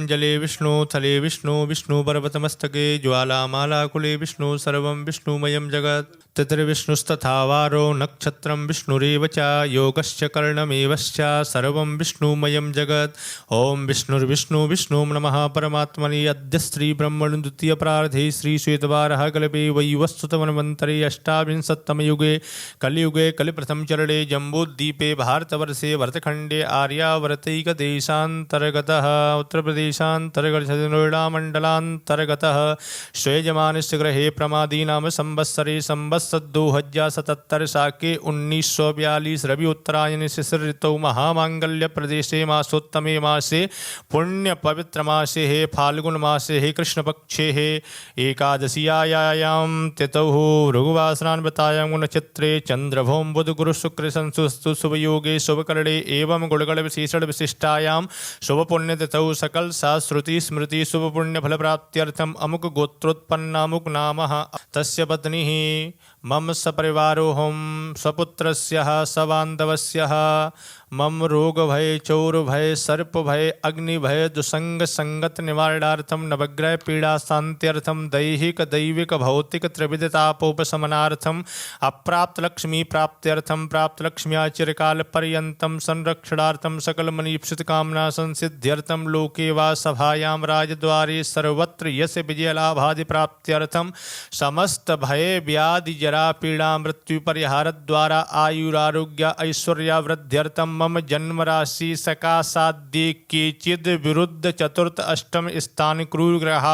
जले विष्णु थले विष्णु विष्णु पर्वतमस्तके ज्वालामालाकुले विष्णु सर्वं विष्णुमयं जगत् तत्रिविष्णुस्तथा वारो नक्षत्रं विष्णुरेव च योगश्च कर्णमेवश्च सर्वं विष्णुमयं जगत्। ओम विष्णुर्विष्णु विष्णु नमः परमात्मने अद्य श्री ब्रह्मणु द्वितीय प्रारधे श्री श्वेतवारः कल्पे वैवस्वतमन्वन्तरे अष्टाविंशत्तमे युगे कलियुगे कलिप्रथम चरणे जम्बूद्वीपे भारतवर्षे भरतखण्डे आर्यावर्तैकदेशान्तर्गतः उत्तरप्रदेशान्तर्गतनोएडामण्डलान्तर्गतः श्वेयजमानस्य ग्रहे प्रमादीनाम संवत्सरे संवत्सर 2077 साके 1942 रवि उत्तरायण शिशिर ऋतौ महामांगल्य प्रदेशे मासोत्तमे मासे पुण्य पवित्र मासे हे फाल्गुन मासे हे कृष्ण पक्षे हे एकादशियायां तिथौ भृगुवासरान्वतायां नक्षत्रे चंद्रभौम बुध गुरु शुक्र संसुस्तु शुभ योगे शुभकरणे एवं गुणगण विशेषण विशिष्टायां शुभ पुण्य तिथौ सकल श्रुति स्मृति शुभ पुण्य फल प्राप्त्यर्थम अमुक गोत्रोत्पन्नामुक नामः तस्य पत्नी मम सपरिवारोहम स्वपुत्रस्य सबान्धवस्य मम रोग भय चौर भय सर्प भय अग्नि भय दुसंग संगत निवारणार्थम नवग्रह पीड़ा शांत्यर्थम दैहिक दैविक भौतिक त्रिविधतापोपशमनार्थम अप्राप्त लक्ष्मी प्राप्त्यर्थम प्राप्त लक्ष्म्या चिरकाल पर्यंतम संरक्षणार्थम सकल मनीप्सित कामना संसिद्ध्यर्थम लोके वा सभायां राजद्वारे सर्वत्र यश विजय लाभादि प्राप्त्यर्थम समस्त भय व्याधि जरा पीड़ा मृत्यु परिहार द्वारा आयुरारोग्य ऐश्वर्यावृद्ध्यर्थम मम जन्म राशि सकाशाद्य केचिद विरुद्ध चतुर्थ अष्टम स्थान क्रूर ग्रह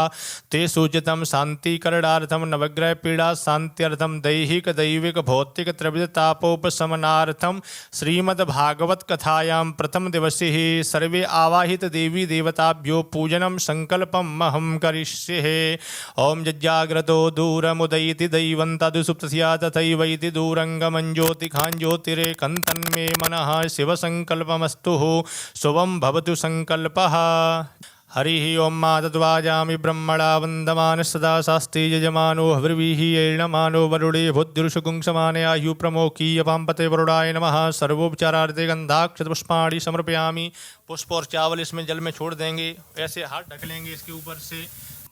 ते सूचितम शांतिकरणार्थम नवग्रह पीड़ा शांत्यर्थम दैहिक दैविक भौतिक त्रिविधतापोपशमनार्थम श्रीमद्भागवत कथायां प्रथम दिवसे ही सर्वे आवाहित देवी देवताभ्यो पूजनम संकल्पम महम करिष्ये। ओम जज्जाग्रतो दूरमुदयति दैवं तदुसुप्तस्या तथैवैति दूरंगमं ज्योतिखां ज्योतिरेकं तन्मे मनः शिव संकल्पमस्तु शुभं भवतु संकल्पः। हरि ओम मातद्वाजामि ब्रह्मणा वंदमान सदा शास्ति यजमानो हविर्भिः एणमानो वरुणे भूद्युषुगुंसमाने आयु प्रमोकीय पाम्पते वरुणाय नमः। सर्वोपचारार्थे गंधाक्षतपुष्पाणि समर्पयामि। पुष्प और चावल इसमें जल में छोड़ देंगे, ऐसे हाथ ढक लेंगे इसके ऊपर से।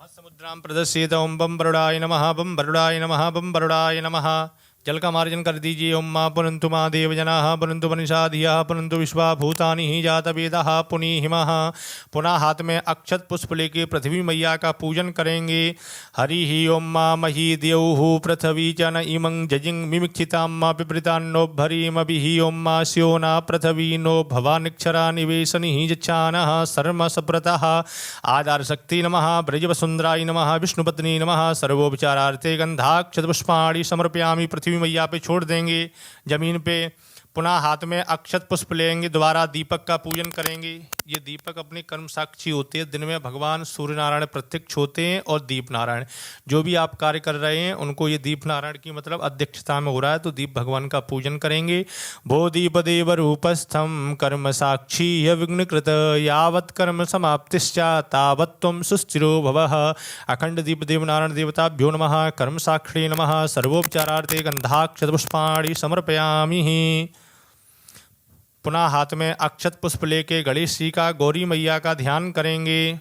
समुद्रां प्रदर्शित ओम बम वरुणाय नमः बम वरुणाय नमः बम वरुणाय नमः। जल का मार्जन कर दीजिए। ओम मा पुनन्तु मा देवजनाः पुनन्तु वनिषाधियाः पुनन्तु विश्वा भूतानि ही जातवेदाः पुनीहिमः। पुनः हाथ में अक्षत पुष्प लेके पृथ्वी मैया का पूजन करेंगे। हरि ओम मा मही द्यौः पृथ्वी च न इमं जजिं मिमिक्षितां मा पिपृतान्नो भरीमभिः। ओम मा स्योना पृथ्वी नो भवानिक्षरा निवेशनिः जच्छानः सर्मसप्रतः। आधार शक्ति नमः ब्रजवसुंदराय नमः विष्णुपत्नी नमः। सर्वोपचारार्थे गंधाक्षतपुष्पाणि समर्पयामि। पृथ्वी मैया पे छोड़ देंगे जमीन पे। पुनः हाथ में अक्षत पुष्प लेंगे। दोबारा दीपक का पूजन करेंगे। ये दीपक अपने कर्म साक्षी होते हैं। दिन में भगवान सूर्य नारायण प्रत्यक्ष होते हैं और दीप नारायण जो भी आप कार्य कर रहे हैं उनको ये दीप नारायण की मतलब अध्यक्षता में हो रहा है तो दीप भगवान का पूजन करेंगे। भो दीप देव रूपस्थम कर्म साक्षी विघ्नकृत यावत् कर्म समाप्तिश्च तावत् त्वं सुस्थिरो भवः। अखंड दीप देव नारायण देवताभ्यो नमः। कर्म साक्षी नमः। सर्वोपचारार्थे गंधाक्षतपुष्पाणि समर्पयामि। पुनः हाथ में अक्षत पुष्प लेके गणेश जी का गौरी मैया का ध्यान करेंगे।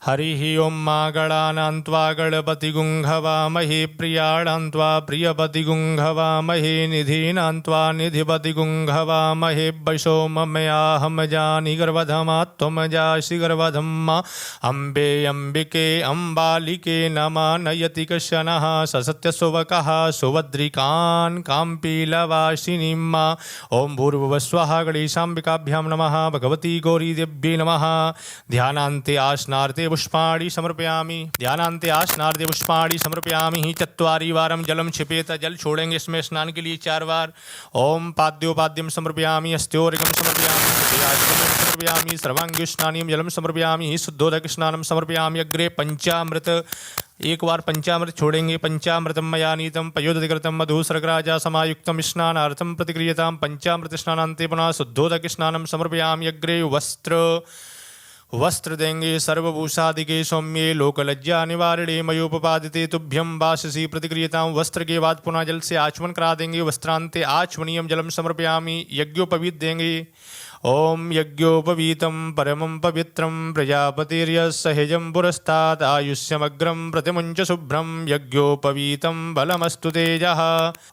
हरि ओम मा गणानान्त्वा गणपति गुंघवामहे प्रियाणान्त्वा प्रियपति गुंघवामहे निधीनान्त्वा निधिपति गुंघवामहे वशो ममयाहम जानि गर्वधमा त्वमजासि गर्वधम् अम्बे अम्बिके अम्बालिके नमानयति कश्चनः ससत्यशुभकः सुभद्रिकान् काम्पीलवासिनीम्। ओम भूर्भुवस्वः गणेशाम्बिकाभ्यां नमः। भगवती गौरी देव्यै नमः। ध्यानान्ते आसनार्थे पुष्पाणि समर्पयामि। ध्यानान्ते आसनार्थे पुष्पाणि समर्पयामि। चत्वारि वारं जलम क्षिपेत। जल छोड़ेंगे इसमें स्नान के लिए 4 बार। ओम पाद्योपाद्यम समर्पयामि। अस्त्योर्घ्यं समर्पयामि। समर्पयामि। सर्वांगीस्नानीं जलम समर्पयामि। शुद्धोदक स्नानं समर्पयामि। अग्रे पंचामृत। एक बार पंचामृत छोड़ेंगे। पंचामृतम मया नीतम पयोदधिकृतं मधु सर्गराजा समायुक्तं स्नानार्थं प्रतिक्रियतां। पंचामृत स्नानान्ते पुनः शुद्धोदक स्नानं समर्पयामि। अग्रे वस्त्र देंगे। सर्वभूषादिके सौम्ये लोकलज्जा निवारणे मयोपपादिते तुभ्यं वाससी प्रतिक्रियतां। वस्त्र के बाद पुनः जल से आचमन करा देंगे। वस्त्रांते आचमनीयम जलम समर्पयामि। यज्ञोपवीत देंगे। ओम यज्ञोपवीतं परमं पवित्रं प्रजापतिर्यस्सहजं पुरस्तात् आयुष्यमग्रं प्रतिमुञ्च शुभ्रं यज्ञोपवीतं बलमस्तु तेजः।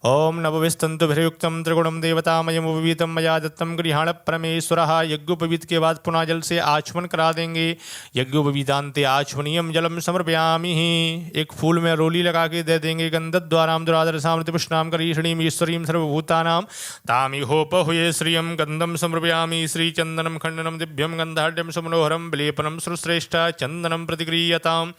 ओम नवविस्तन्तुभिर्युक्तं त्रिगुणं देवतामयमुपवीतं मया दत्तं गृहाण परमेश्वरः। यज्ञोपवीत के बाद पुनः जल से आचमन करा देंगे। यज्ञोपवीतान्ते आचमनीयं जलम समर्पयामि। एक फूल में रोली लगा के दे देंगे। गंधद्वारां दुरादरसामृति पुष्णाम करीषणीम ईश्वरीं सर्वभूतानां तामिहोपहुये श्रियं गंधम समर्पयामि। श्रीचंदनं खंडनं दिव्यं गंधाढ्यं सुमनोहरं विलेपनं श्रुश्रेष्ठा चंदनं प्रतिगृह्यताम्।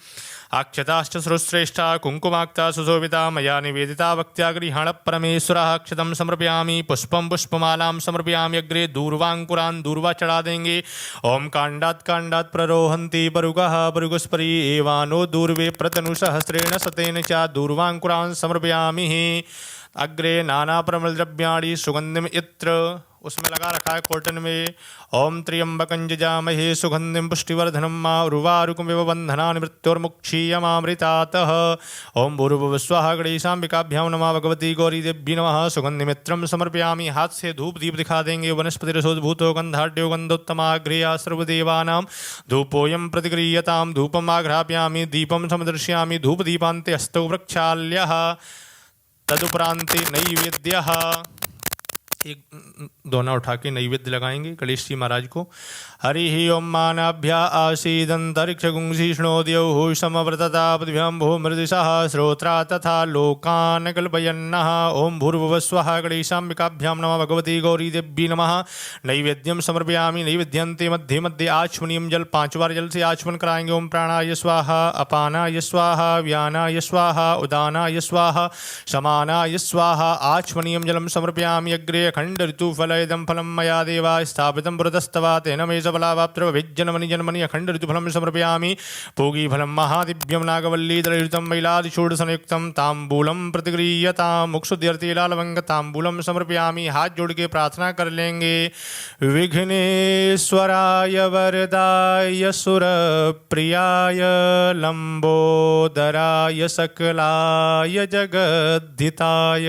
अक्षताश्च श्रुश्रेष्ठा कुंकुमाक्ता सुशोभिता मया निवेदिता भक्त्या गृहाण परमेश्वरः। अक्षतं समर्पयामि पुष्पं पुष्पमालां समर्पयामि। अग्रे दूर्वांकुरान् दूर्वा चढ़ा देंगे। ओम कांडात् प्ररोहन्ति परुगः परुगस्परी एवानो दूर्वे प्रतनुसहस्रेण शतेन च दूर्वांकुरान् समर्पयामि। अग्रे नाना परिमलद्रव्याणि सुगंधिम इत्र उसमें लगा रखा है कॉटन में। ओम त्र्यंबकं जजामहे सुगंधिम पुष्टिवर्धनम मा उर्वारुकमिव बन्धनानि मृत्योर्मुक्षीयमामृतातः। ओम भूर्भुवस्वः गणेशाम्बिकाभ्यां नमः भगवती गौरी देवी नमः। सुगंधिमित्रं समर्पयामि। हाथ से धूप दीप दिखा देंगे। वनस्पतिरसोद्भूतो गंधाढ्यो गंधोत्तमाग्रेया सर्वदेवानां धूपोऽयं प्रतिगृह्यतां। धूपम् आघ्रापयामि दीपं समदर्शयामि। धूपदीपान्ते हस्तौ प्रक्षाल्यः। तदुपरान्ते नैवेद्यः। एक दोना उठा के नैवेद्य लगाएंगे गणेश जी महाराज को। हरि ओम मानाभ्या आसीदंतरिक्षगुंसिष्णोद्यौः समव्रतता पृथिव्यां भूमृदिशः श्रोत्रा तथा लोकान् कल्पयन्नः। ओम भूर्भुवस्वः गणेशाम्बिकाभ्यां नमः भगवती गौरी देवी नमः। नैवेद्यं समर्पयामि। नैवेद्यन्ते मध्ये मध्ये आचमनीयं जल 5 बार जल से आचमन कराएंगे। ओम प्राणाय स्वाहा अपानाय स्वाहा व्यानाय स्वाहा उदानाय स्वाहा समानाय स्वाहा। आचमनीयं जलं समर्पयामि। अग्रे अखंड ऋतुफलयदं फलं मया देवा स्थापितं पुरतस्तवा तेन मे सबलावाप्तिर्भवेज्जन्मनि जन्मनि अखंड ऋतुफलं समर्पयामि। पूगीफलं महादिव्यं नागवल्लीदलयुतं मैलादिषोडशनयुक्तं ताम्बूलं प्रतिगृह्यतां। मुक्षुद्यर्थे लालवंग ताम्बूलं समर्पयामि। हाथ जोड़ के प्रार्थना कर लेंगे। विघ्नेश्वराय वरदाय सुरप्रियाय लंबोदराय सकलाय जगद्धिताय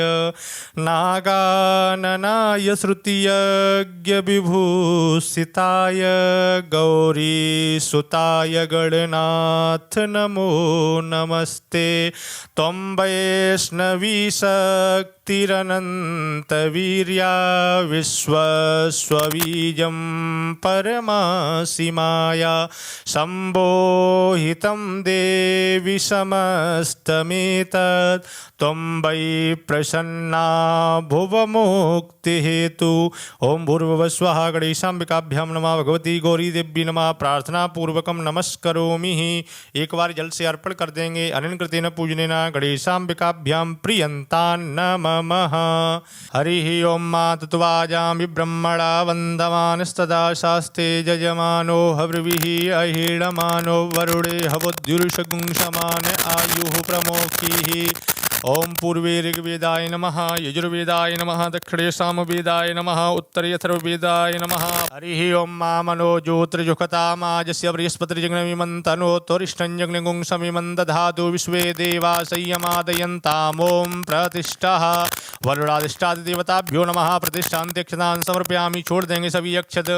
नागाननाय श्रुतियज्ञ विभूषिताय गौरीसुताय गणनाथ नमो नमस्ते। त्वं वैष्णवी शक्तिरनन्तवीर्या विश्वस्वबीजं परमासि माया सम्बोहितं देवि समस्तमेतत्। त्वं वै प्रसन्ना भुवमुक्तिहेतु। ओम भूर्भुवस्वः गणेशाम्बिकाभ्यां नमः भगवती गौरी देवी नमः। प्रार्थना पूर्वकं नमस्करोमि। एक बार जल से अर्पण कर देंगे। अनन्कृतेन पूजनेन गणेशाम्बिकाभ्यां प्रियन्तान् नमः। हरि ओम मातत्वाजामि ब्रह्मणा वन्दमानस्तदा शास्ते यजमानो हव्रविः अहीणमानो वरुणे हवद्युरुषगुंसमान आयुः प्रमोक्षिः। ओम पूर्वे ऋग्वेदाय नमः यजुर्वेदाय नमः दक्षिणे सामवेदाय नमः उत्तरे अथर्ववेदाय नमः। हरि ओम मा मनो ज्योतिर्जुखतामाजस्य बृहस्पतिर्जग्नमिमन्तनोत्तरिष्ठं जग्नगुंसमिमं दधातु विश्वे देवा संयमादयन्ताम्। ओम प्रतिष्ठः वरुणाधिष्ठादिदेवताभ्यो नमः। प्रतिष्ठान्त्यक्षतां समर्पयामि। छोड़ देंगे सभी अक्षत।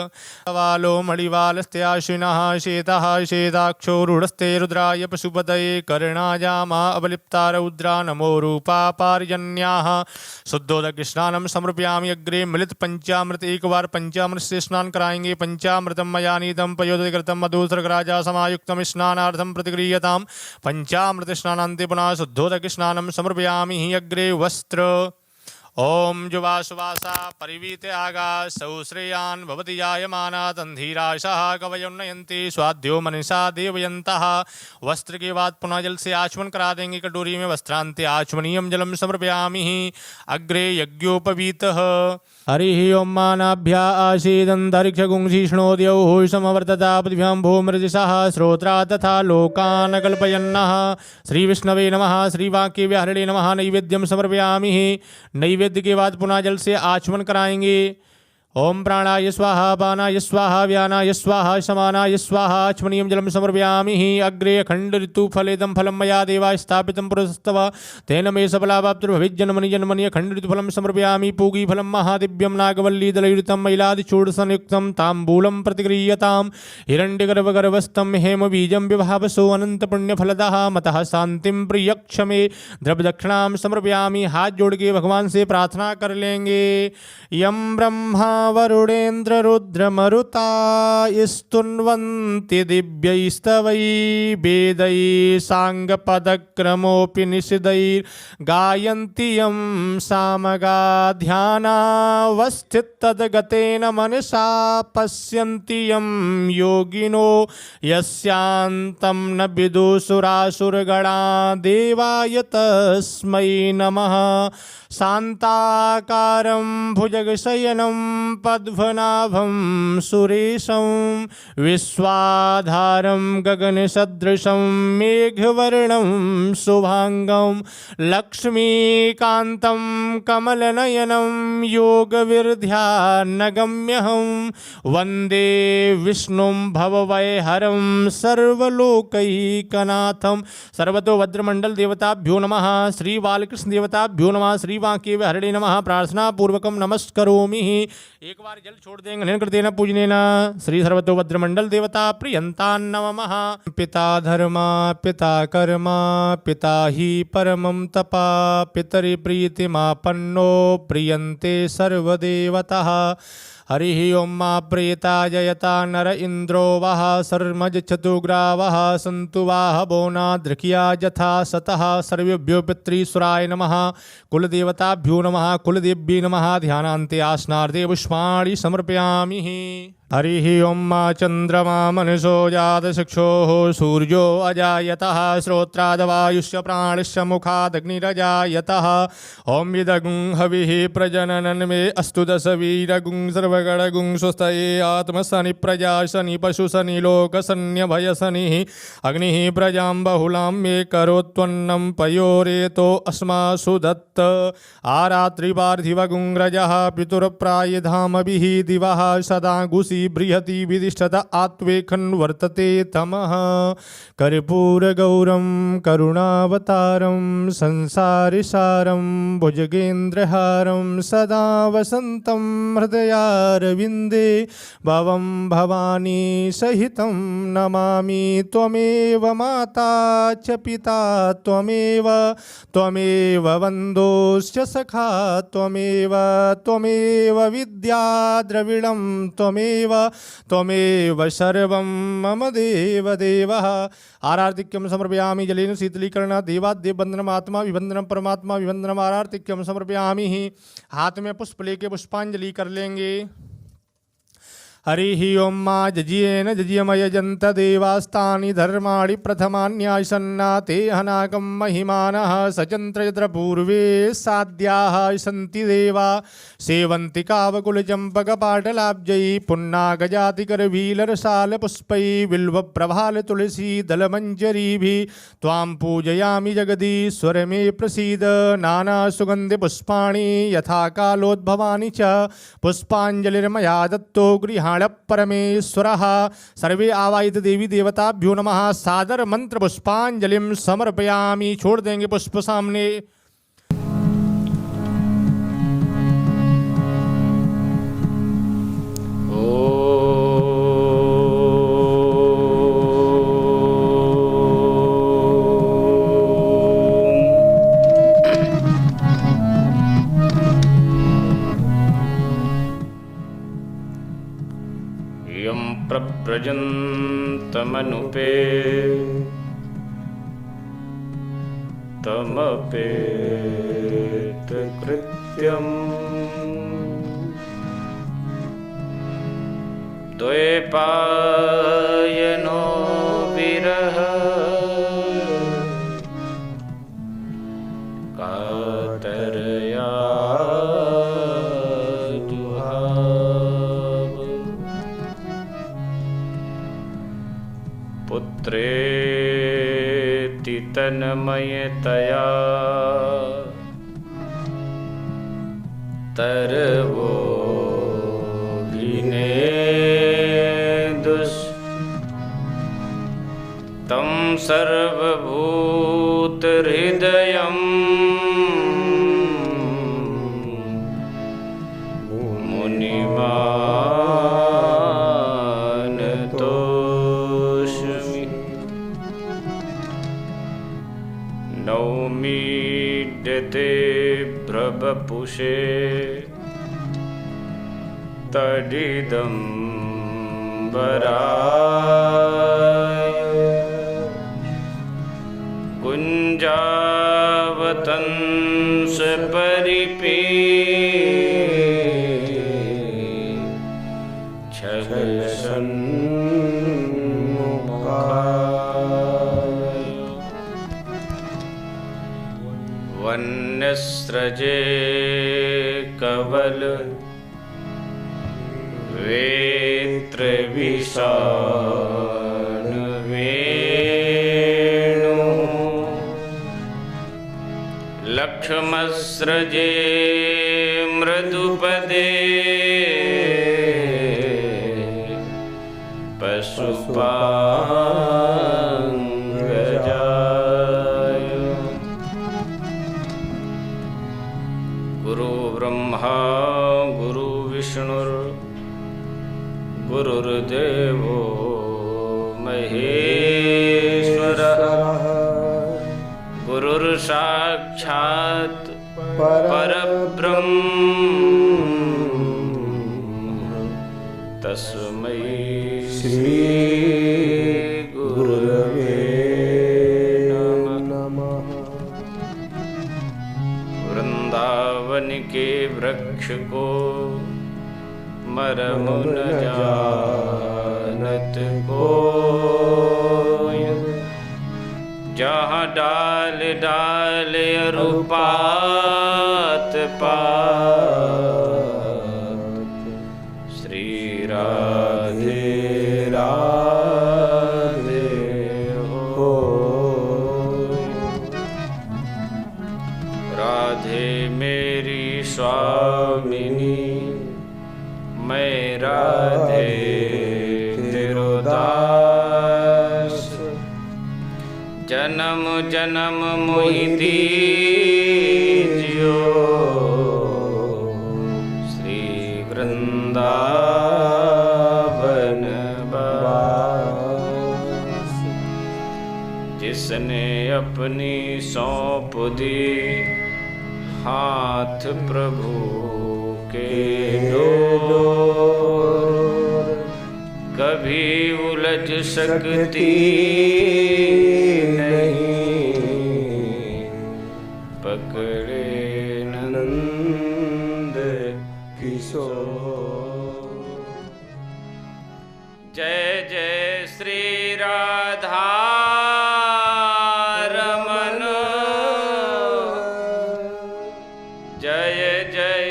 वालो मणिवालस्ते आश्विनः शेतः शेताक्षो रूढस्ते रुद्राय पशुपतये कर्णायामा अवलिप्ता रौद्रा नमो रूपा पार्जन्याः। शुद्धोदक स्नानं समर्पयामि। अग्रे मिलित पंचामृत एक बार पंचामृत से स्नान कराएंगे। पंचामृतम मया नीतं पयोदकृतं मधुसर्गराजा समायुक्तं स्नानार्थं प्रतिगृह्यतां। पंचामृत स्नानान्ते पुनः शुद्धोदक स्नानं समर्पयामि। अग्रे वस्त्र ओम जुवासुवासा परिवीते आगास सौश्रेयान् भवति जायमाना तन्धीराशः कवयोन्नयन्ति स्वाध्यो मनसा देवयन्तः। वस्त्र के बाद पुनः जल से आचमन करा देंगे। कटोरी में वस्त्रान्ते आचमनीयं जलं समर्पयामि। अग्रे यज्ञोपवीतः। हरि ओम मानाभ्या आसीदन्तरिक्षगुंसिष्णोद्यौः समवर्तता पृथिव्यां भूमृदिशः श्रोत्रा तथा लोकान् कल्पयन्नः। श्री विष्णवे नमः। श्रीवाक्य विहारिणे नमः। नैवेद्यं समर्पयामि। नैवेद्य के बाद पुनः जल से आचमन कराएंगे। ओम प्राणाय स्वाहा पानाय स्वाहा व्यानाय स्वाहा समानाय स्वाहा आचमनीयं जलं समर्पयामि अग्रे अखंड ऋतु फलेदं फलं मया देवा स्थापितं पुरस्तव तेन मे सफलावाप्तिर्भवेत् जन्मनि जन्मनि अखंड ऋतु फलं समर्पयामि पूगी फलं महादिव्यं नागवल्ली दलयुक्तं मैलादिचूडसंयुक्तं ताम्बूलं प्रतिगृह्यतां हिरण्यगर्भगर्भस्थं हेमबीजं विभावसो अनन्तपुण्यफलदः मतः शांतिं प्रियक्षमे द्रव्यदक्षिणां समर्पयामि। हाथ जोड़ के भगवान से प्रार्थना कर लेंगे। यम ब्रह्मा वरुणेन्द्र रुद्र मरुता स्तुन्वन्ति दिव्यैस्तवै वेदै सांगपदक्रमोऽपि निषिदैर्गायन्ति यं सामगा ध्यानावस्थितद्गतेन मनसा पश्यन्ति यं योगिनो यस्यान्तं न विदुषुरासुरगणा देवाय तस्मै नमः। शान्ताकारं भुजगशयनं पद्मनाभं सुरेशं विश्वाधारं गगनसदृशं मेघवर्णं शुभांगं लक्ष्मीकान्तं कमलनयनं योगविर्ध्यानगम्यहं वन्दे विष्णुं भवभयहरं सर्वलोकैकनाथं। सर्वतो भद्रमंडल देवताभ्यो नमः। श्री बालकृष्ण देवताभ्यो नमः। श्री वांके हरणे नमः। प्रार्थना पूर्वकम नमस्करोमि। एक बार जल छोड़ देंगे, हनन कर देना पूजने न। श्री सर्वतो भद्रमंडल देवता प्रियंता नमः। पिता धर्मा पिता कर्मा पिता ही परमं तपा पितरि प्रीतिमापन्नो प्रियन्ते सर्वदेवतः। हरिः ओं मा प्रेता जयता नर इंद्रो वः सर्मज चतुग्रावः सन्तु वाहवो नादृक्या यथा सतः। सर्वेभ्यो पितृसुराय नमः। कुलदेवताभ्यो नमः। कुलदेव्यै नमः। ध्यानान्ते आसनार्थे पुष्पाणि समर्पयामि। हरिः ओं मा चंद्रमा मनसो जातचक्षुः सूर्यो अजायतः श्रोत्रादवायुष्य प्राणस्य मुखादग्निरजायतः। ओं विदगुं हविः प्रजननं मे अस्तु दशवीरगुं सर्वगणगुं स्वस्तये आत्मशनि प्रजाशनि पशुशनि लोकशन्यभयशनिः अग्निः प्रजां बहुलां मे करोत्वन्नं पयोरेतो अस्मासु दत्त। आरात्रिपार्थिवगुं रजः पितुरप्रायधामभिः दिवः सदा घुषि बृहति विदिष्टत आत्वेखन् वर्तते तमः। कर्पूरगौरं करुणावतारं संसारसारं भुजगेन्द्रहारं सदा वसन्तं हृदयारविन्दे भवं भवानी सहितं नमामि। त्वमेव माता च पिता त्वमेव त्वमेव बन्धोश्च सखा त्वमेव त्वमेव विद्या द्रविणं त्वमेव त्वमेव सर्वं मम देवदेवः। आरार्तिक्यं समर्पयामि जलेन शीतलीकरण देवादेव वंदनम आत्मा विवंदनम परमात्मा विवंदनम आरार्तिक्यं समर्पयामि। हाथ में पुष्प लेके पुष्पांजलि कर लेंगे। हरिः ओं मा जजियेन जजियमयजन्त देवास्तानि धर्माणि प्रथमान्यासन्ना ते हनाकं महिमानः सचन्त्र यत्र पूर्वे साध्याः सन्ति देवा सेवन्ति कावकुलचम्पकपाटलाब्जैः पुन्नागजातिकरवीलरसालपुष्पैः बिल्वप्रभालतुलसीदलमञ्जरीभिः त्वां पूजयामि जगदीश्वर मे प्रसीद। नानासुगन्धिपुष्पाणि यथा कालोद्भवानि च पुष्पाञ्जलिर्मया दत्तो गृहाण परमेश्वरः। सर्वे आवाहित देवी देवताभ्यो नमः। सादर मंत्र पुष्पांजलिं समर्पयामि। छोड़ देंगे पुष्प सामने। प्रव्रजन्तमनुपे तमपेतकृत्यम् द्वैपायनो विरह कातरया पुत्रेति तन्मयतया तरवो अभिनेदुस् तं सर्वभूतहृदयम् मुनिमानतोऽस्मि नौमीड्यते प्रवपुषे तदिदम्बराय कुञ्जावतंस परिपेक्षगसन्मुखाय वन्यस्रजे कवल वेत्र विषाण वेणु लक्ष्मस्रजे मृदुपदे पशुपांगजाय गुरु ब्रह्मा गुरु विष्णुर् गुरुर्देवो महेश्वरः गुरुर्साक्षात् परब्रह्म तस्मै श्री गुरवे नमः। वृंदावन के वृक्ष को मरम न जानत कोय, जहाँ डाल डाल अरुपात पात श्री राधे राधे हो। राधे मेरी स्वामिनी मैं राधे तेरो दास, जन्म जन्म मोहि दीजियो श्री वृंदावन वास। जिसने अपनी सौंप दी हाथ प्रभु के डोर, कभी उलझ सकती नहीं, पकड़े नंद किशोर। जय जय श्री राधा रमन, जय जय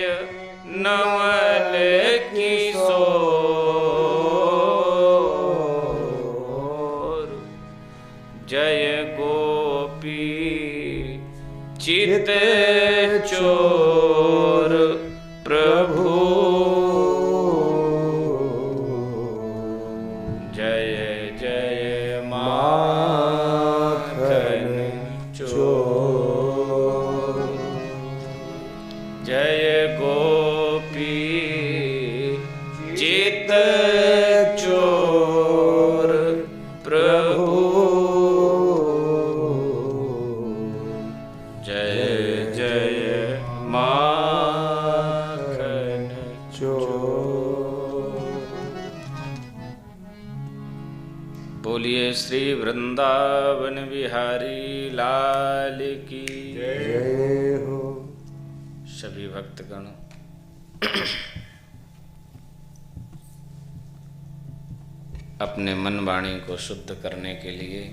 नवल किशोर, जय गोपी चित चोर प्रभु, जय जय माखन चोर, जय गोपी चित चोर प्रभु, जय जय माखन चोर। बोलिए श्री वृंदावन बिहारी लाल की जय हो। सभी भक्तगण अपने मन वाणी को शुद्ध करने के लिए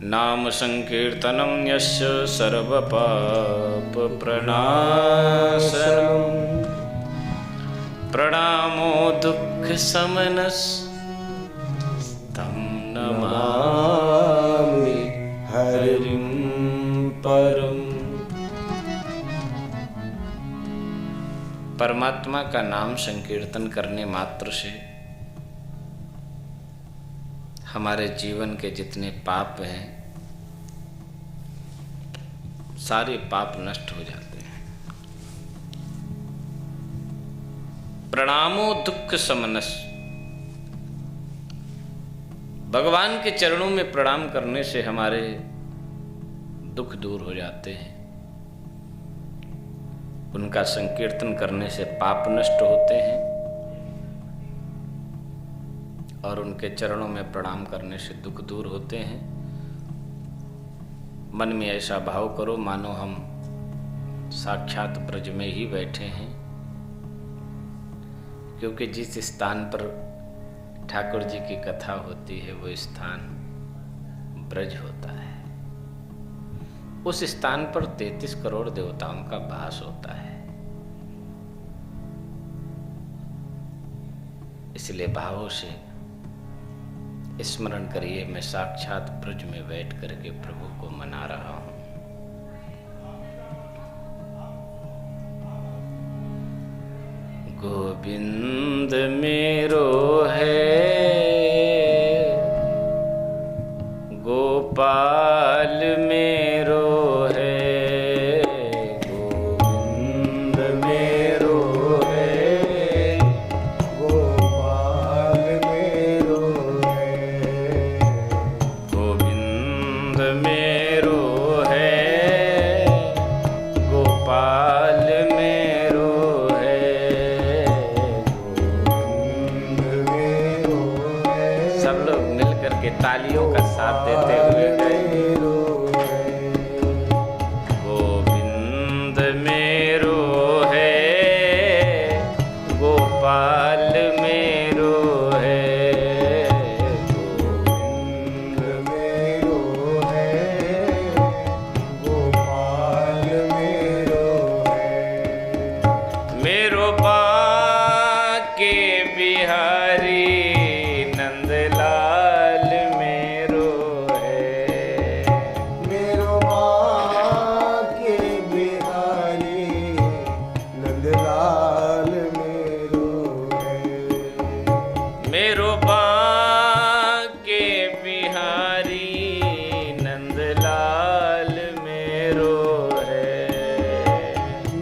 नाम संकीर्तनम यस्य सर्वपाप प्रणाशनम, प्रणामो दुःख समनस तं नमामि हरिं परम। परमात्मा का नाम संकीर्तन करने मात्र से हमारे जीवन के जितने पाप हैं सारे पाप नष्ट हो जाते हैं। प्रणामो दुख समनस, भगवान के चरणों में प्रणाम करने से हमारे दुख दूर हो जाते हैं। उनका संकीर्तन करने से पाप नष्ट होते हैं और उनके चरणों में प्रणाम करने से दुख दूर होते हैं। मन में ऐसा भाव करो मानो हम साक्षात ब्रज में ही बैठे हैं, क्योंकि जिस स्थान पर ठाकुर जी की कथा होती है वो स्थान ब्रज होता है। उस स्थान पर 33 करोड़ देवताओं का वास होता है। इसलिए भावों से स्मरण करिए, मैं साक्षात ब्रज में बैठ करके प्रभु को मना रहा हूं। गोविंद मेरो है, गोपाल मेरो है, गोविंद मेरो है, गोपाल मेरो है, गोविंद मेरो है, गोपाल मेरो है, गोविंद मेरो है। सब लोग मिल करके तालियों का साथ देते हुए गए। गोविंद मेरो है, गोपाल मेरो है, गोविंद मेरो है, गोपाल मेरो है। मेरो बाके बिहारी नंदलाल मेरो है, मेरो माँ के बिहारी नंदलाल मेरो है। मेरो बाके बिहारी नंदलाल मेरो है,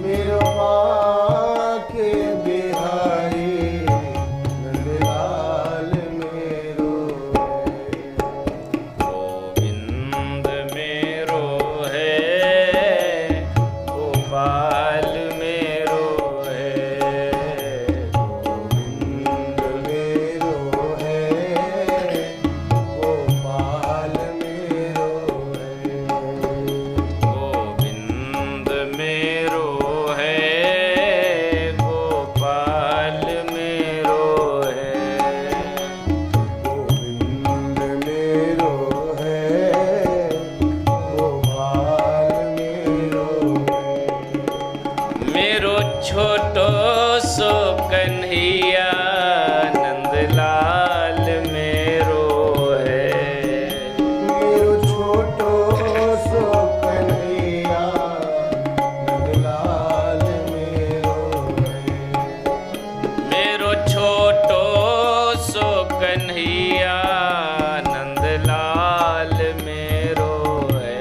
मेरो माँ के बिहारी नंदलाल मेरो है। गोविंद मेरो है, गोपाल मेरो है, गोविंद मेरो है, गोपाल मेरो है। गोविंद मेरो है, गोपाल मेरो है, गोविंद मेरो है, गोपाल मेरो है। मेरो छोटो सो कन्हैया नंदलाल मेरो है, मेरो छोटो सो कन्हैया नंदलाल मेरो है। मेरो छोटो सो कन्हैया नंदलाल मेरो है,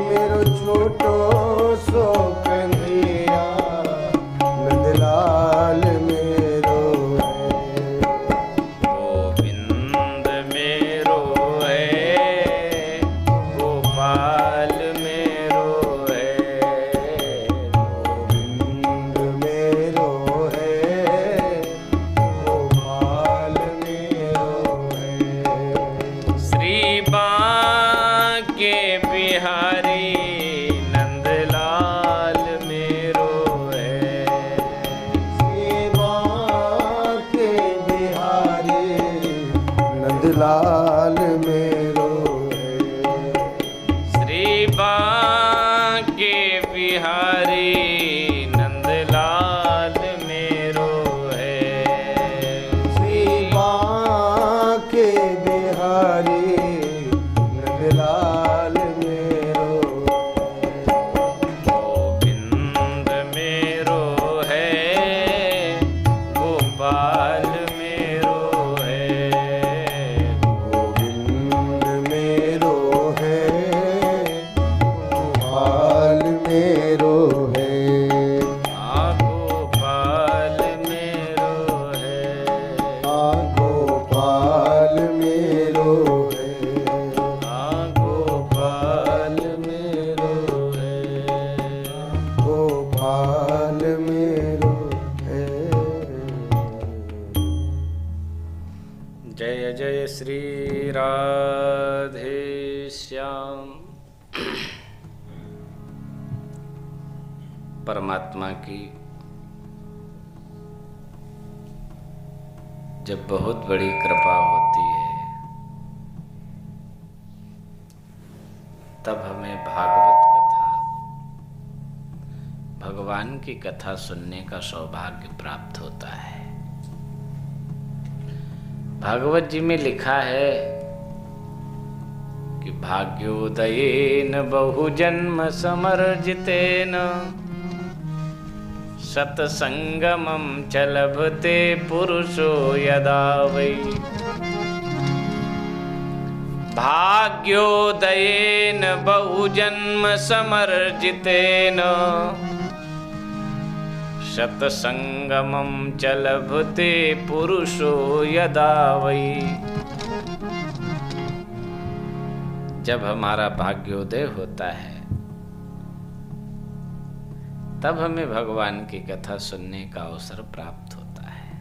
मेरो छोटो सो कन्हैया नंदलाल मेरो श्री राधे श्याम। परमात्मा की जब बहुत बड़ी कृपा होती है तब हमें भागवत कथा, भगवान की कथा सुनने का सौभाग्य प्राप्त होता है। भागवत जी में लिखा है कि भाग्योदयेन बहुजन्म समर्जितेन सत्संगमं च लभते पुरुषो यदा वै। भाग्योदयेन बहुजन्म समर्जितेन सत्संगमं च लभते पुरुषो यदा वै। जब हमारा भाग्योदय होता है तब हमें भगवान की कथा सुनने का अवसर प्राप्त होता है।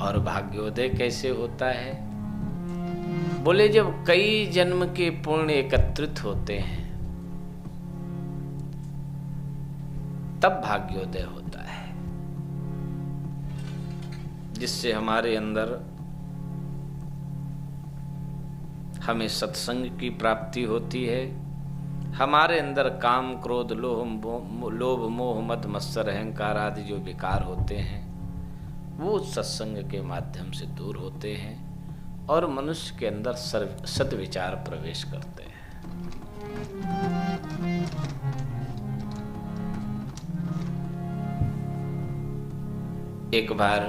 और भाग्योदय कैसे होता है? बोले जब कई जन्म के पुण्य एकत्रित होते हैं तब भाग्योदय होता है, जिससे हमारे अंदर हमें सत्संग की प्राप्ति होती है। हमारे अंदर काम क्रोध लोभ मोह मद मत्सर अहंकार आदि जो विकार होते हैं वो सत्संग के माध्यम से दूर होते हैं और मनुष्य के अंदर सद्विचार प्रवेश करते हैं। एक बार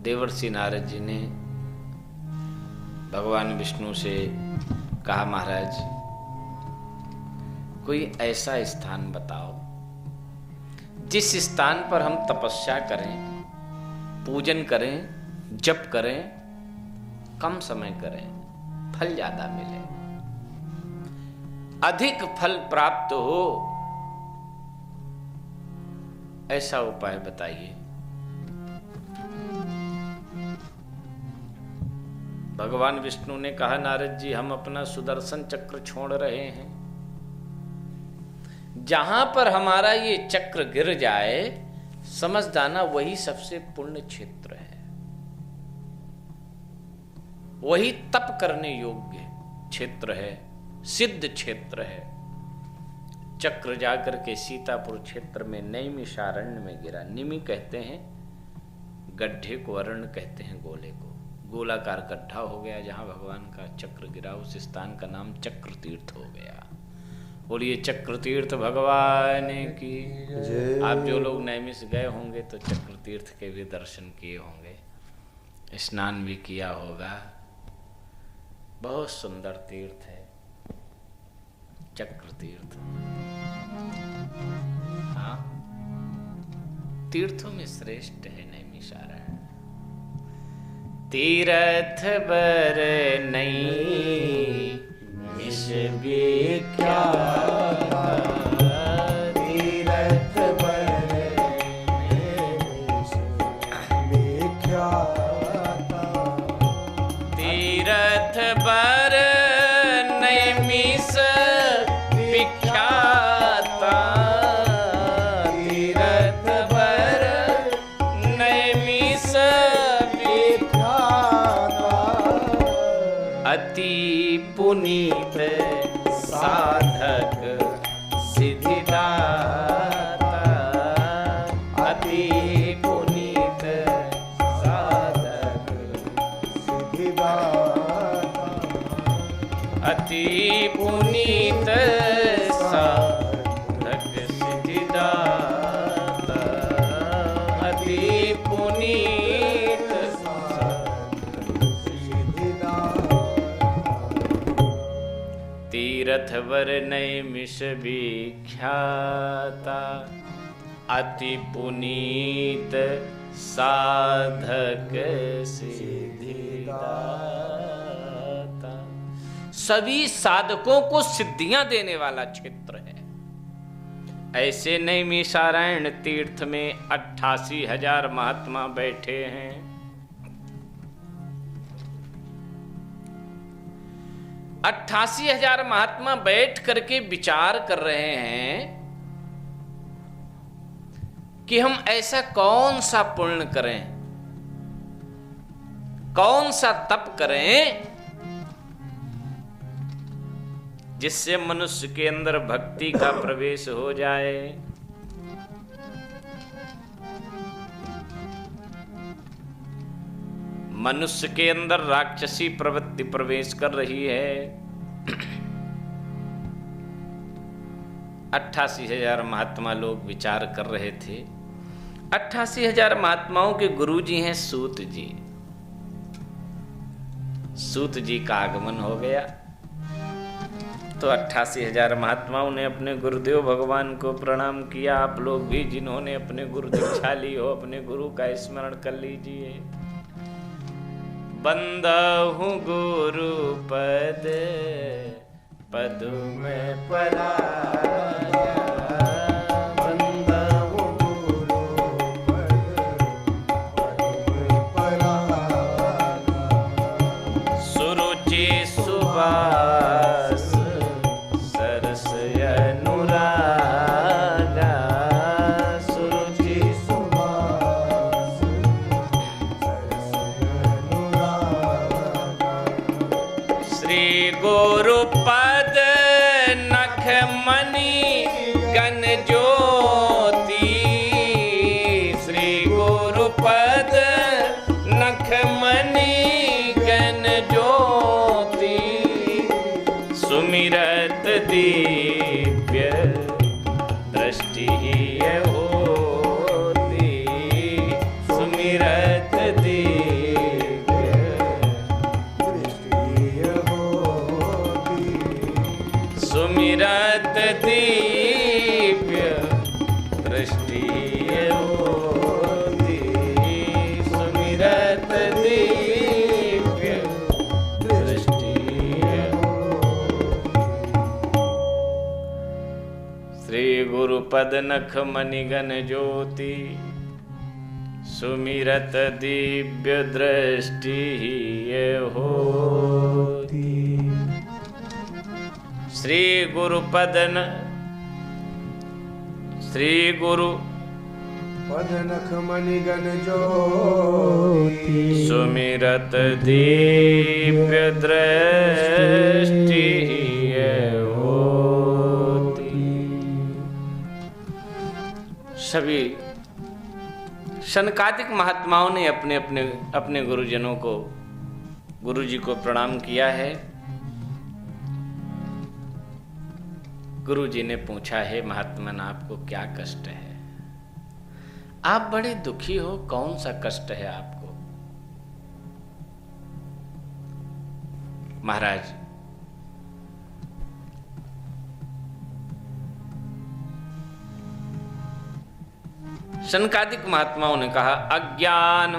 देवर्षि नारद जी ने भगवान विष्णु से कहा, महाराज कोई ऐसा स्थान बताओ जिस स्थान पर हम तपस्या करें, पूजन करें, जप करें, कम समय करें, फल ज्यादा मिले, अधिक फल प्राप्त हो, ऐसा उपाय बताइए। भगवान विष्णु ने कहा, नारद जी हम अपना सुदर्शन चक्र छोड़ रहे हैं, जहां पर हमारा ये चक्र गिर जाए समझ जाना वही सबसे पुण्य क्षेत्र है, वही तप करने योग्य क्षेत्र है, सिद्ध क्षेत्र है। चक्र जाकर के सीतापुर क्षेत्र में नैमिषारण्य में गिरा। निमि कहते हैं गड्ढे को, अरण्य कहते हैं गोले को। गोलाकार गड्ढा हो गया जहां भगवान का चक्र गिरा, उस स्थान का नाम चक्र तीर्थ हो गया। बोलिए चक्र तीर्थ भगवान की। आप जो लोग नैमिष गए होंगे तो चक्र तीर्थ के भी दर्शन किए होंगे, स्नान भी किया होगा। बहुत सुंदर तीर्थ है चक्र तीर्थ। हाँ, तीर्थों में श्रेष्ठ है नैमिषारण्य। तीरथ बर नैमिष विख्यात, तीरथ बर नैमिष विख्यात, तीरथ बर नैमिष विख्यात, तीरथ बर नैमिष अति पुनीत साधक सिद्धिदाता, अति पुनीत साधक सिद्धिदाता, अति पुनीत साधक सिद्धिदाता, अति पुनीत तीरथ वर नैमिष विख्याता, अति पुनीत साधक सिद्धिदाता। सभी साधकों को सिद्धियां देने वाला क्षेत्र है। ऐसे नैमिषारण्य तीर्थ में 88,000 महात्मा बैठे हैं। 88,000 महात्मा बैठ करके विचार कर रहे हैं कि हम ऐसा कौन सा पुण्य करें, कौन सा तप करें जिससे मनुष्य के अंदर भक्ति का प्रवेश हो जाए। मनुष्य के अंदर राक्षसी प्रवृत्ति प्रवेश कर रही है। 88,000 महात्मा लोग विचार कर रहे थे। 88,000 महात्माओं के गुरु जी हैं सूत जी। सूत जी का आगमन हो गया तो 88,000 महात्माओं ने अपने गुरुदेव भगवान को प्रणाम किया। आप लोग भी जिन्होंने अपने गुरु दीक्षा ली हो, अपने गुरु का स्मरण कर लीजिए। बंदहु गुरु पद पद में पराया, बंदहु गुरु पद में पराया। सुरुचि सुबास सरस अनुरागा, सुरुचि सुबास सरस अनुरागा। श्री गुरु पद नख मणि गण ज्योति, श्री गुरु पद नख मणि गण ज्योति, सुमिरत दिव्य दृष्टि होती, सुमिरत दिव्य दृष्टि होती। सुमिरत दिव्य दृष्टि होती, सुमिरत दिव्य दृष्टि होती। श्री गुरु पद नख मणिगण ज्योति, सुमिरत दिव्य दृष्टि होती। श्री गुरु पदन, श्री गुरु पद नख मणिगण ज्योति, सुमिरत दिव्य दृष्टि होती। सभी सनकादिक महात्माओं ने अपने अपने अपने गुरुजनों को, गुरुजी को प्रणाम किया है। गुरुजी ने पूछा है महात्मन आपको क्या कष्ट है, आप बड़े दुखी हो, कौन सा कष्ट है आपको? महाराज सनकादिक महात्माओं ने कहा अज्ञान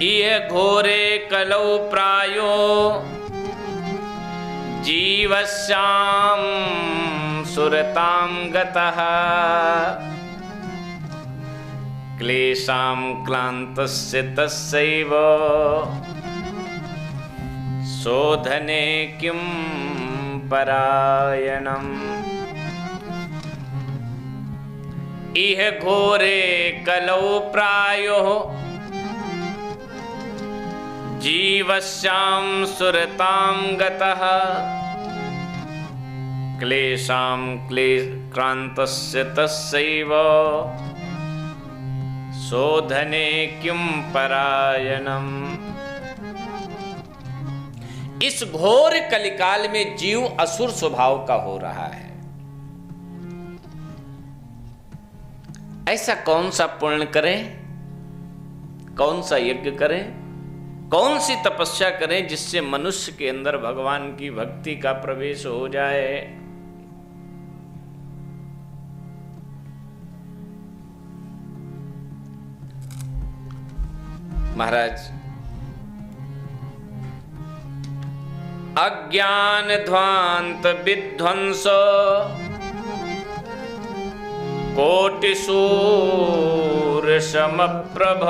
ये घोरे कलौ प्रायो जीवस्याम सुरताम गतः क्लेशाम क्लांतस्य तस्यैव शोधने किं परायणम्। इह घोरे कलौ प्रायो जीवस्याम सुरताम गतः क्लेशाम क्रांतस्य तस्यैव शोधने किं परायणम्। इस घोर कलिकाल में जीव असुर स्वभाव का हो रहा है। ऐसा कौन सा पुण्य करें, कौन सा यज्ञ करें, कौन सी तपस्या करें जिससे मनुष्य के अंदर भगवान की भक्ति का प्रवेश हो जाए। महाराज अज्ञान ध्वांत विध्वंस कोटिसूर्य समप्रभ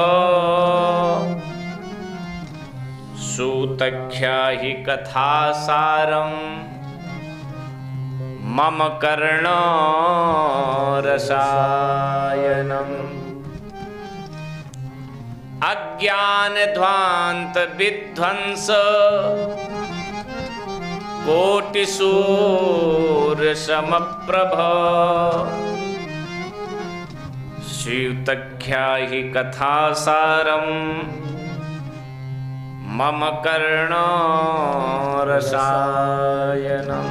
सूतख्या हि कथा सारम मम कर्ण रसायनम अज्ञान ध्वांत विध्वंस कोटिसूर्य समप्रभ शिवतख्या हि कथा सारम मम कर्ण रसायनम।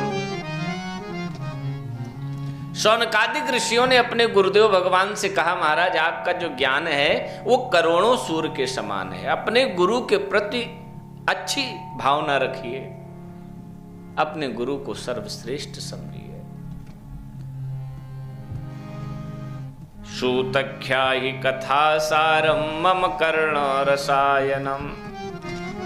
शौनकादिक ऋषियों ने अपने गुरुदेव भगवान से कहा, महाराज आपका जो ज्ञान है वो करोड़ों सूर्य के समान है। अपने गुरु के प्रति अच्छी भावना रखिए, अपने गुरु को सर्वश्रेष्ठ समझिए। सूतख्या हि कथा सारम मम कर्ण रसायनम।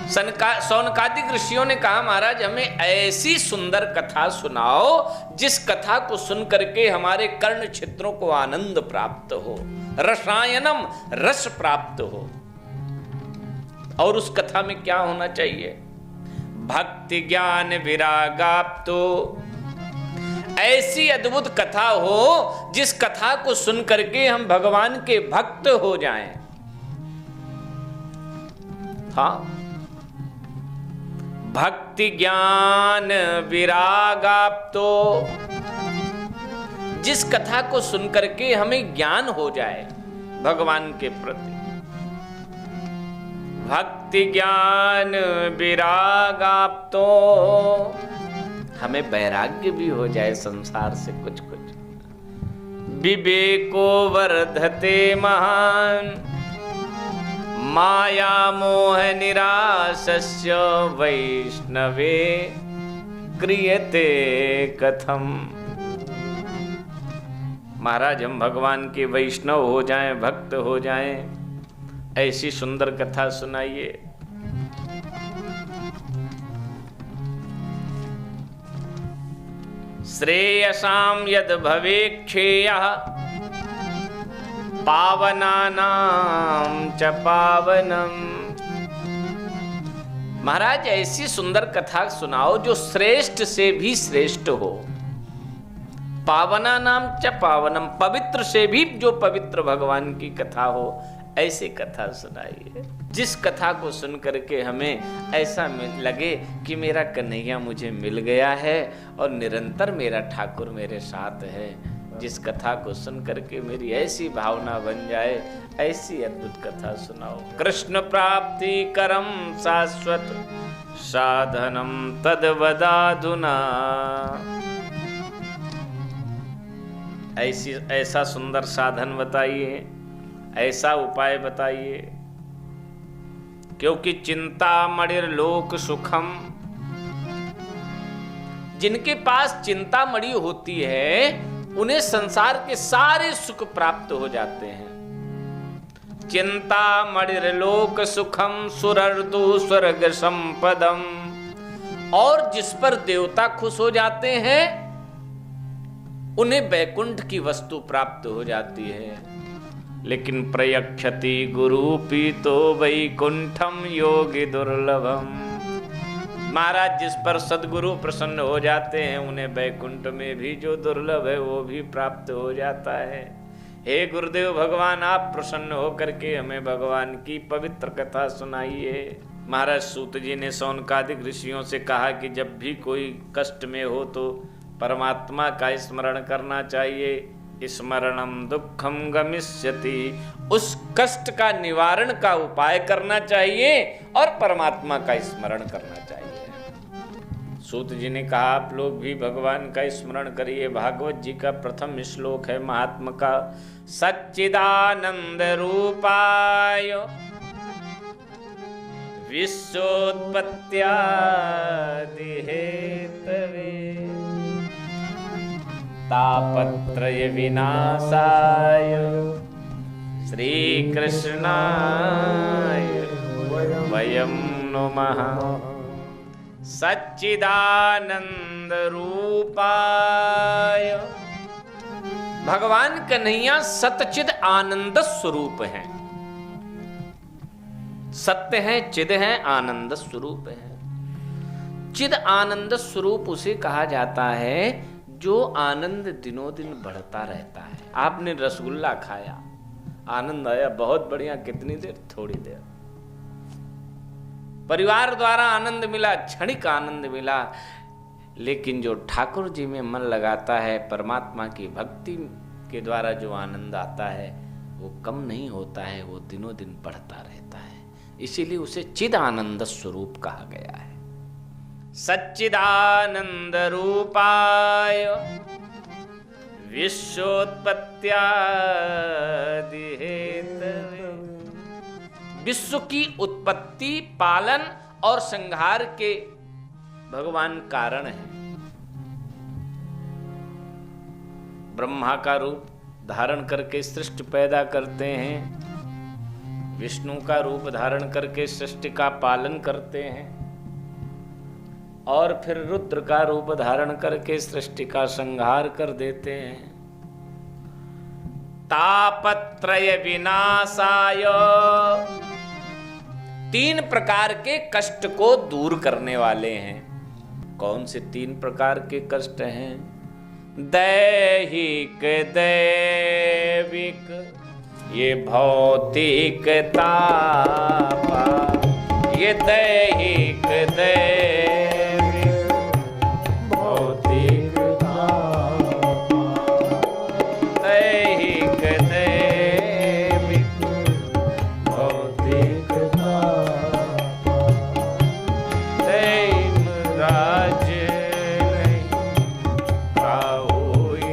शौनकादिक ऋषियों ने कहा, महाराज हमें ऐसी सुंदर कथा सुनाओ जिस कथा को सुन करके हमारे कर्ण क्षेत्रों को आनंद प्राप्त हो, रसायनम रस प्राप्त हो। और उस कथा में क्या होना चाहिए? भक्ति ज्ञान विरागाप्तो, ऐसी अद्भुत कथा हो जिस कथा को सुन करके हम भगवान के भक्त हो जाएं। हाँ, भक्ति ज्ञान विरागाप्तो, जिस कथा को सुन करके हमें ज्ञान हो जाए भगवान के प्रति। भक्ति ज्ञान विरागाप्तो, हमें वैराग्य भी हो जाए संसार से कुछ कुछ। विवेको वर्धते महान माया मोह निराशस्य वैष्णवे क्रियते कथम। महाराज हम भगवान के वैष्णव हो जाएं, भक्त हो जाएं, ऐसी सुंदर कथा सुनाइए। श्रेयसां यद भवेक्षेयः पावनानां च पावनम। महाराज ऐसी सुंदर कथा सुनाओ जो श्रेष्ठ से भी श्रेष्ठ हो। पावनानां च पावनम, पवित्र से भी जो पवित्र भगवान की कथा हो, ऐसी कथा सुनाइए जिस कथा को सुन करके हमें ऐसा लगे कि मेरा कन्हैया मुझे मिल गया है और निरंतर मेरा ठाकुर मेरे साथ है। जिस कथा को सुन करके मेरी ऐसी भावना बन जाए, ऐसी अद्भुत कथा सुनाओ। कृष्ण प्राप्ति करम शाश्वत साधनम तद्वदाधुना। ऐसा सुंदर साधन बताइए, ऐसा उपाय बताइए। क्योंकि चिंता मणिर लोक सुखम, जिनके पास चिंता मणि होती है उन्हें संसार के सारे सुख प्राप्त हो जाते हैं। चिंता मणिर लोक सुखम सुरर्दु स्वर्ग संपदम। और जिस पर देवता खुश हो जाते हैं उन्हें वैकुंठ की वस्तु प्राप्त हो जाती है। लेकिन प्रयक्षति गुरु पीतो वैकुंठम योगी दुर्लभम। महाराज जिस पर सदगुरु प्रसन्न हो जाते हैं उन्हें वैकुंठ में भी जो दुर्लभ है वो भी प्राप्त हो जाता है। हे गुरुदेव भगवान, आप प्रसन्न होकर के हमें भगवान की पवित्र कथा सुनाइए। महाराज सूत जी ने शौनकादिक ऋषियों से कहा कि जब भी कोई कष्ट में हो तो परमात्मा का स्मरण करना चाहिए। स्मरणम दुखम गमिष्यति, उस कष्ट का निवारण का उपाय करना चाहिए और परमात्मा का स्मरण करना चाहिए। सूत जी ने कहा आप लोग भी भगवान का स्मरण करिए। भागवत जी का प्रथम श्लोक है महात्मा का, सच्चिदानंद रूपाय विश्वोत्पत्त्यादि हेतवे तापत्रय विनाशाय श्री कृष्णाय वयं नुमः। सच्चिदानंद रूपाय, भगवान कन्हैया सतचिद आनंद स्वरूप हैं। सत्य है, चिद है, आनंद स्वरूप है। चिद आनंद स्वरूप उसे कहा जाता है जो आनंद दिनों दिन बढ़ता रहता है। आपने रसगुल्ला खाया, आनंद आया, बहुत बढ़िया, कितनी देर? थोड़ी देर। परिवार द्वारा आनंद मिला, क्षणिक आनंद मिला, लेकिन जो ठाकुर जी में मन लगाता है, परमात्मा की भक्ति के द्वारा जो आनंद आता है वो कम नहीं होता है, वो दिनों दिन बढ़ता रहता है। इसीलिए उसे चिद आनंद स्वरूप कहा गया है। सच्चिदानंद रूपाय विश्वोत्पत्त्यादि हेतवे। विश्व की उत्पत्ति, पालन और संहार के भगवान कारण हैं। ब्रह्मा का रूप धारण करके सृष्टि पैदा करते हैं, विष्णु का रूप धारण करके सृष्टि का पालन करते हैं, और फिर रुद्र का रूप धारण करके सृष्टि का संहार कर देते हैं। तापत्रय विनाशाय, 3 प्रकार के कष्ट को दूर करने वाले हैं। कौन से 3 प्रकार के कष्ट हैं? दैहिक, दैविक, ये भौतिक तापा। ये दैहिक, दैविक, भौतिक तापा। दैहिक, दैविक, भौतिक तापा। दैव राज नहीं काहुई,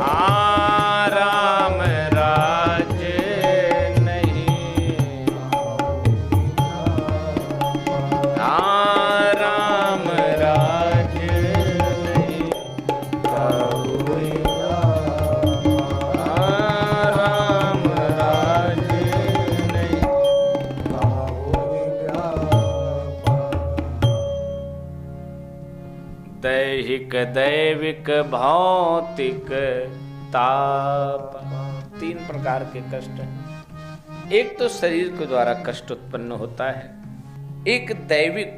आराम राज नहीं, आराम राज नहीं काहुई, आराम राज नहीं दैहिक, दैविक, भौतिक ताप। 3 प्रकार के कष्ट हैं। एक तो शरीर के द्वारा कष्ट उत्पन्न होता है, एक दैविक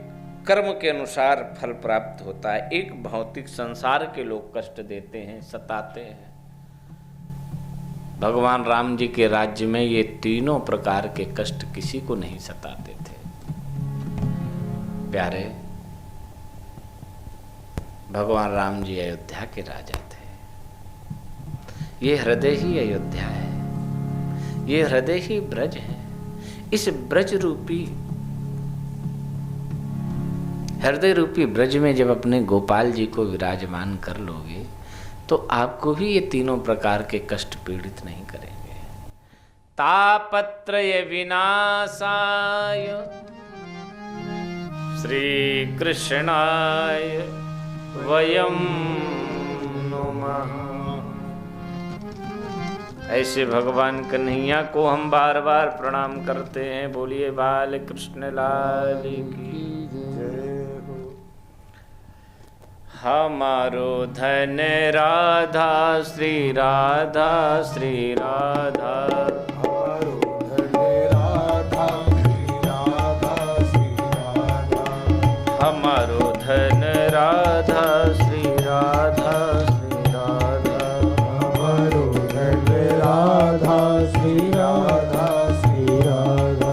कर्म के अनुसार फल प्राप्त होता है, एक भौतिक संसार के लोग कष्ट देते हैं, सताते हैं। भगवान राम जी के राज्य में ये तीनों प्रकार के कष्ट किसी को नहीं सताते थे। प्यारे, भगवान राम जी अयोध्या के राजा थे। ये हृदय ही अयोध्या है, ये हृदय ही ब्रज है। इस ब्रज रूपी, हृदय रूपी ब्रज में जब अपने गोपाल जी को विराजमान कर लोगे तो आपको भी ये तीनों प्रकार के कष्ट पीड़ित नहीं करेंगे। तापत्रय विनाशाय श्री कृष्णाय वयम नमः। ऐसे भगवान कन्हैया को हम बार बार प्रणाम करते हैं। बोलिए बाल कृष्ण लाल की जय हो। हमारो धन राधा श्री राधा, श्री राधा। हमारो धन राधा श्री राधा, श्री राधा। हमारो धन राधा श्री राधा, श्री राधा। हमारो धन राधा श्री राधा, श्री राधा।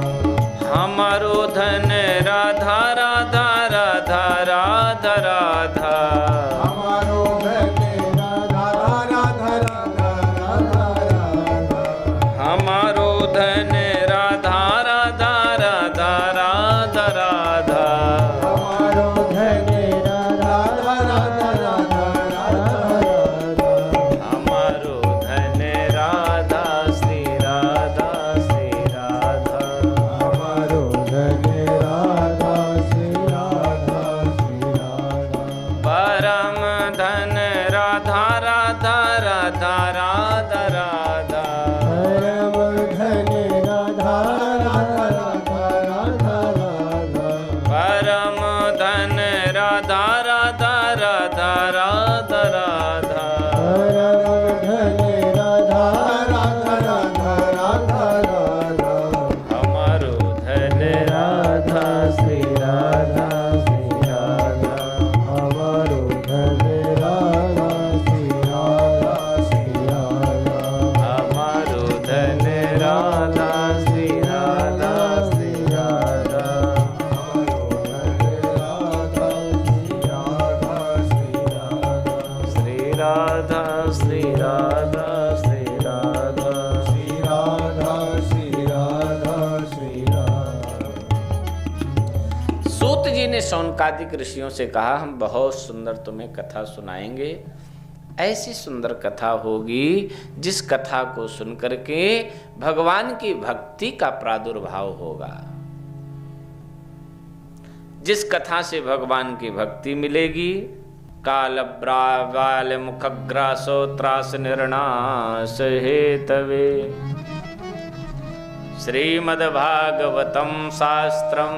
हमारो धन राधा राधा राधा राधा राधा। हमारो धन राधा राधा राधा राधा राधा। हमारो धन राधा राधा राधा राधा राधा। हमारो धन राधा राधा राधा राधा। हमारो धन राधा श्री राधा, श्री राधा। हमारो धन राधा श्री राधा, श्री राधा। परम धन राधा राधा राधा राधा राधा। परम धन राधा राधा राधा राधा राधा। परम धन राधा राधा राधा राधा राधा। परम राधा श्री राधा श्री राधा श्री राधा श्री राधा श्री राधा। सूत जी ने शौनकादिक ऋषियों से कहा, हम बहुत सुंदर तुम्हें कथा सुनाएंगे। ऐसी सुंदर कथा होगी जिस कथा को सुनकर के भगवान की भक्ति का प्रादुर्भाव होगा, जिस कथा से भगवान की भक्ति मिलेगी। कालब्रावाल मुखग्रासो त्रास निर्णास हेतवे श्रीमद्भागवतम शास्त्रम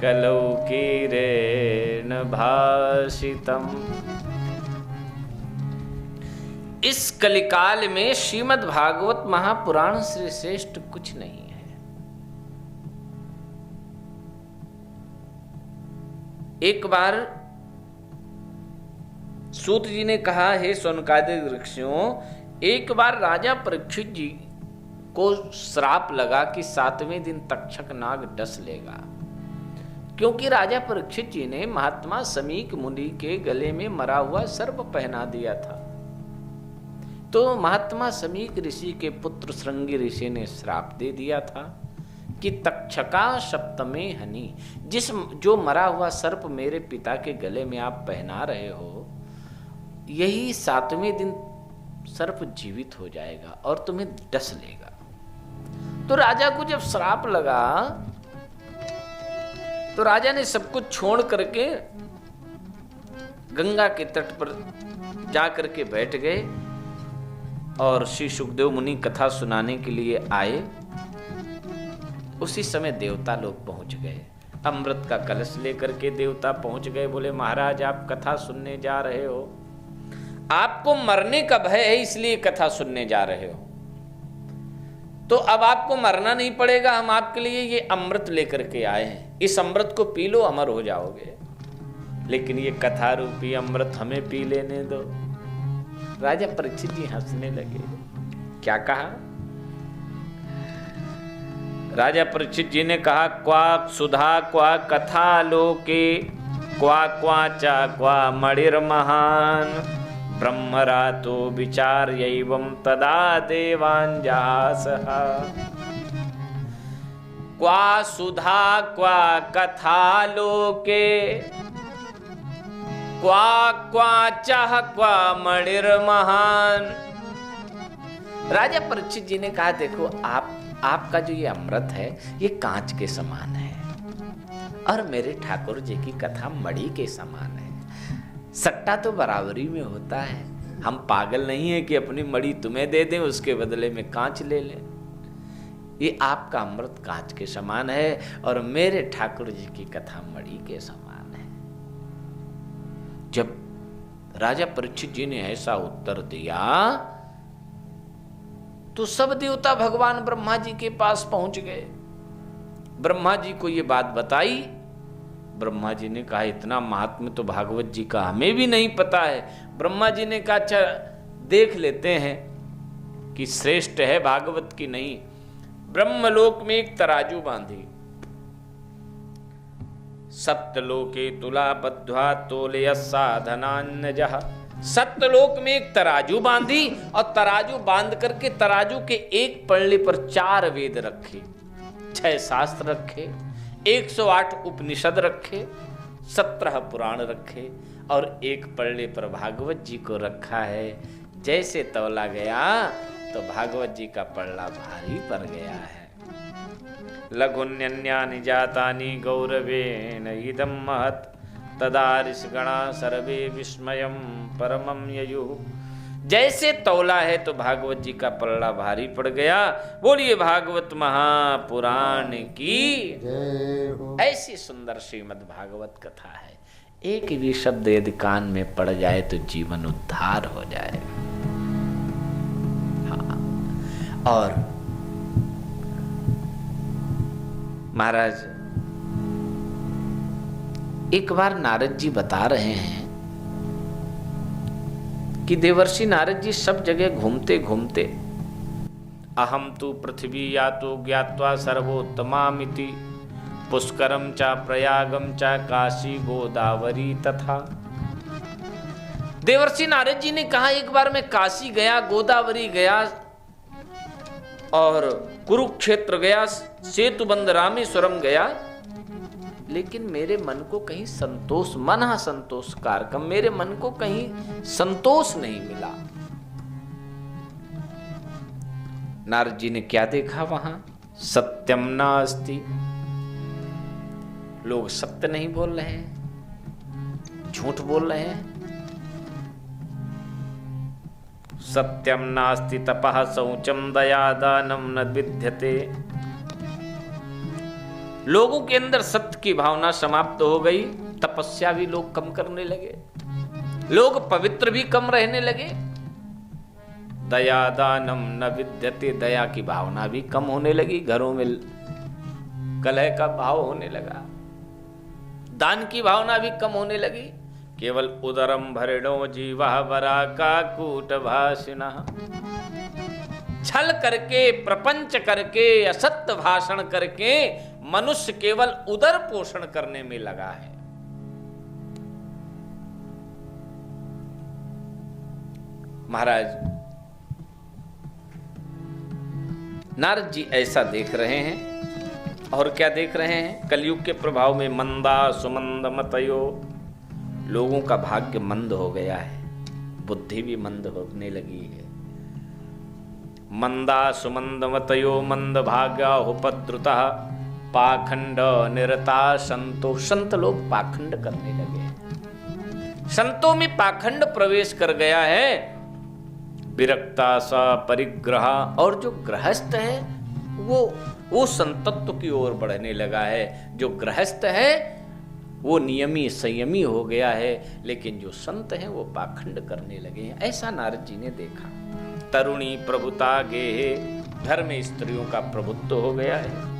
कलौकीरेण भाषितम। इस कलिकाल में श्रीमद् भागवत महापुराण से श्रेष्ठ कुछ नहीं है। एक बार सूत जी ने कहा, हे शौनकादिक ऋषियों, एक बार राजा परीक्षित जी को श्राप लगा कि 7वें दिन तक्षक नाग डस लेगा, क्योंकि राजा परीक्षित जी ने महात्मा समीक मुनि के गले में मरा हुआ सर्प पहना दिया था। तो महात्मा समीक ऋषि के पुत्र श्रृंगी ऋषि ने श्राप दे दिया था कि तक्षका सप्तमे हनि, जो मरा हुआ सर्प मेरे पिता के गले में आप पहना रहे हो, यही 7वें दिन सर्प जीवित हो जाएगा और तुम्हें डस लेगा। तो राजा को जब श्राप लगा तो राजा ने सब कुछ छोड़ करके गंगा के तट पर जा करके बैठ गए और श्री सुखदेव मुनि कथा सुनाने के लिए आए। उसी समय देवता लोग पहुंच गए, अमृत का कलश लेकर के देवता पहुंच गए। बोले, महाराज आप कथा सुनने जा रहे हो, आपको मरने का भय है इसलिए कथा सुनने जा रहे हो, तो अब आपको मरना नहीं पड़ेगा, हम आपके लिए ये अमृत लेकर के आए हैं, इस अमृत को पी लो, अमर हो जाओगे। लेकिन ये कथा रूपी अमृत हमें पी लेने दो। राजा परीक्षित जी हंसने लगे। क्या कहा? राजा परीक्षित जी ने कहा, क्वा सुधा क्वा कथा लोके क्वा क्वाचा क्वा मणिर महान ब्रह्मरातो विचार्यैवं तदा देवांजासः। क्वा सुधा क्वा कथा लोके क्वा क्वाचः क्वा मणिर महान। राजा परीक्षित जी ने कहा, देखो आपका जो ये अमृत है ये कांच के समान है और मेरे ठाकुर जी की कथा मणि के समान है। सट्टा तो बराबरी में होता है, हम पागल नहीं है कि अपनी मणि तुम्हें दे दें उसके बदले में कांच ले लें। ये आपका अमृत कांच के समान है और मेरे ठाकुर जी की कथा मणि के समान है। जब राजा परीक्षित जी ने ऐसा उत्तर दिया तो सब देवता भगवान ब्रह्मा जी के पास पहुंच गए। ब्रह्मा जी को ये बात बताई। ब्रह्मा जी ने कहा, इतना महात्म्य तो भागवत जी का हमें भी नहीं पता है। ब्रह्मा जी ने कहा, अच्छा देख लेते हैं कि श्रेष्ठ है भागवत की नहीं। ब्रह्मलोक में एक तराजू बांधी, सप्तलोके तुला बद्ध्वा तोलय साधनान्यजः। सप्तलोक में एक तराजू बांधी और तराजू बांध करके तराजू के एक पल्ले पर 4 वेद रखे, 6 शास्त्र रखे, 108 उपनिषद रखे, 17 पुराण रखे और एक पल्ले पर भागवत जी को रखा है। जैसे तौला गया तो भागवत जी का पल्ला भारी पड़ गया है। लघुन्यन्यानि जातानि गौरवेण इदं महत् तदा ऋषिगणा सर्वे विस्मयं परमं ययुः। जैसे तौला है तो भागवत जी का पल्ला भारी पड़ गया। बोलिए भागवत महापुराण की जय हो। ऐसी सुंदर श्रीमद् भागवत कथा है। एक भी शब्द यदि कान में पड़ जाए तो जीवन उद्धार हो जाए। हाँ, और महाराज एक बार नारद जी बता रहे हैं कि देवर्षि नारद जी सब जगह घूमते घूमते अहम तु पृथ्वी या तो ज्ञात्वा सर्वोत्तमामिति पुष्करम चा प्रयागम चा काशी गोदावरी तथा। देवर्षि नारद जी ने कहा एक बार मैं काशी गया, गोदावरी गया और कुरुक्षेत्र गया, सेतुबंध रामेश्वरम गया, लेकिन मेरे मन को कहीं संतोष, मन संतोष कारकम, मेरे मन को कहीं संतोष नहीं मिला। नारद जी ने क्या देखा वहां? सत्यम नास्ति, लोग सत्य नहीं बोल रहे हैं, झूठ बोल रहे हैं। सत्यम नास्ति तपः शौचम दया दानम न विद्यते, लोगों के अंदर सत्य की भावना समाप्त हो गई, तपस्या भी लोग कम करने लगे, लोग पवित्र भी कम रहने लगे। दया दानम न विद्यते, दया की भावना भी कम होने लगी, घरों में कलह का भाव होने लगा, दान की भावना भी कम होने लगी। केवल उदरम भरणो जीवा वरा का कूट भाषिणा, छल करके, प्रपंच करके, असत्य भाषण करके मनुष्य केवल उदर पोषण करने में लगा है। महाराज नारद जी ऐसा देख रहे हैं, और क्या देख रहे हैं? कलयुग के प्रभाव में मंदा सुमंद मतयो, लोगों का भाग्य मंद हो गया है, बुद्धि भी मंद होने लगी है। मंदा सुमंद मतयो मंद भाग्या उपद्रुता पाखंड निरता संतो, संत लोग पाखंड करने लगे हैं, संतों में पाखंड प्रवेश कर गया है। विरक्ता सा परिग्रह, और जो गृहस्थ है वो संतत्व की ओर बढ़ने लगा है। जो गृहस्थ है वो नियमी संयमी हो गया है, लेकिन जो संत हैं वो पाखंड करने लगे हैं। ऐसा नारद जी ने देखा। तरुणी प्रभुता गेहे, घर में स्त्रियों का प्रभुत्व हो गया है।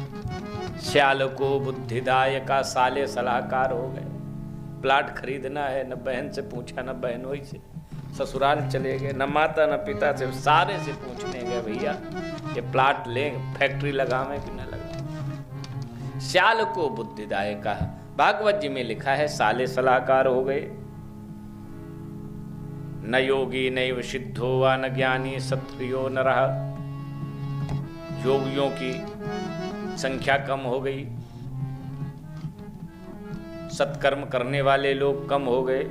श्याल को बुद्धिदायका, साले सलाहकार हो गए। प्लाट खरीदना है, न बहन से पूछा न बहनोई से, ससुराल चले गए, न माता न पिता से, सारे से पूछने गए भैया ये प्लाट ले, फैक्ट्री लगावे कि न लगावे। श्याल को बुद्धिदायका, भागवत जी में लिखा है साले सलाहकार हो गए। न योगी नैव सिद्धो व न ज्ञानी सत्क्रियो न रहा, योगियों की संख्या कम हो गई, सत्कर्म करने वाले लोग कम हो गए।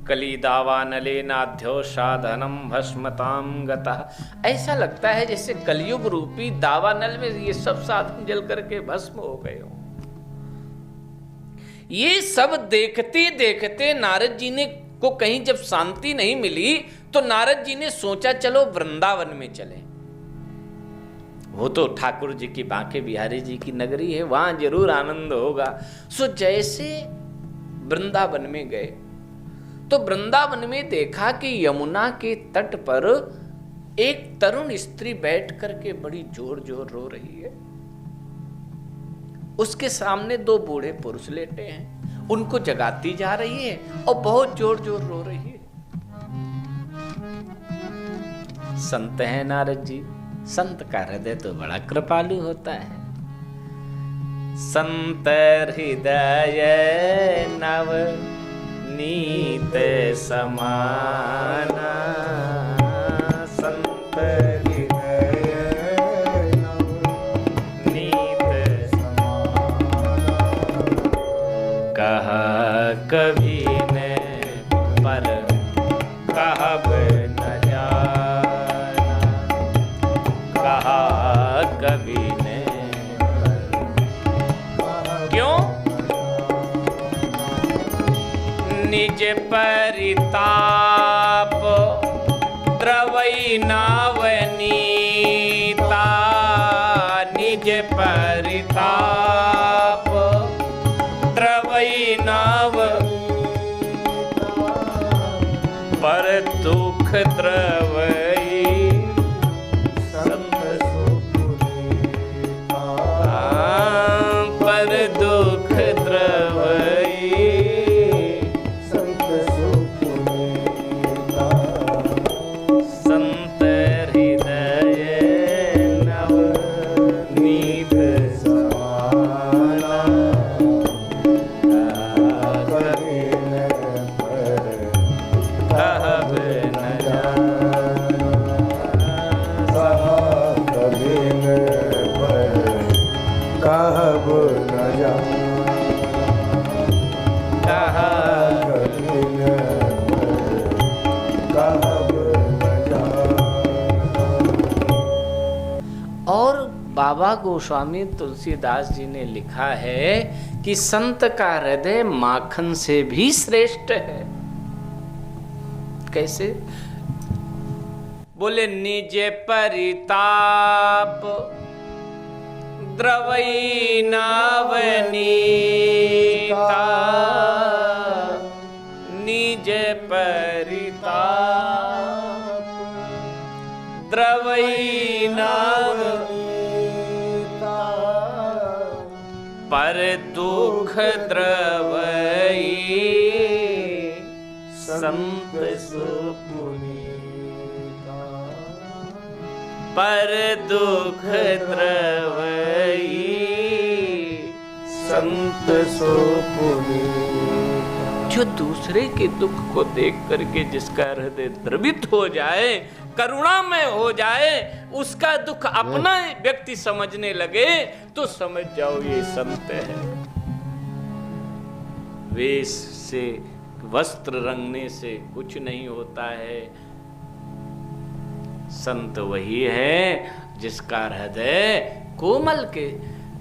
कली दावानले नाध्यो साधनम भस्मताम गतः, ऐसा लगता है जैसे कलयुग रूपी दावानल में ये सब साधन जल करके भस्म हो गए हो। ये सब देखते देखते नारद जी ने को कहीं जब शांति नहीं मिली, तो नारद जी ने सोचा चलो वृंदावन में चले। वो तो ठाकुर जी की, बांके बिहारी जी की नगरी है, वहां जरूर आनंद होगा। सो जैसे वृंदावन में गए तो वृंदावन में देखा कि यमुना के तट पर एक तरुण स्त्री बैठ करके बड़ी जोर जोर रो रही है। उसके सामने दो बूढ़े पुरुष लेटे हैं, उनको जगाती जा रही है और बहुत जोर जोर रो रही है। संत है नारद जी, संत का हृदय तो बड़ा कृपालु होता है। संत हृदय नव नीत समाना, संत हृदय नीत समाना, कहा कभी ने पर कहब न जाना, कहा कभी ने क्यों? निज परिताप द्रवई नवनीता, निज परिताप द्रवई नव, पर दुख द्रवई संत सुख, पर दुख द्रवई कहा। कठिन कहब न जाना। और बाबा गोस्वामी तुलसीदास जी ने लिखा है कि संत का हृदय माखन से भी श्रेष्ठ है। कैसे? बोले निज परिताप द्रवई नवनीता, निज परिताप द्रवई नवनीता, पर दुख द्रवई संत सुपुनीता। पर दुख द्रवई संत सुपुनीता। जो दूसरे के दुख को देख करके जिसका हृदय द्रवित हो जाए, करुणा में हो जाए, उसका दुख अपना व्यक्ति समझने लगे, तो समझ जाओ ये संत है। वेश से, वस्त्र रंगने से कुछ नहीं होता है। संत वही है जिसका हृदय कोमल के,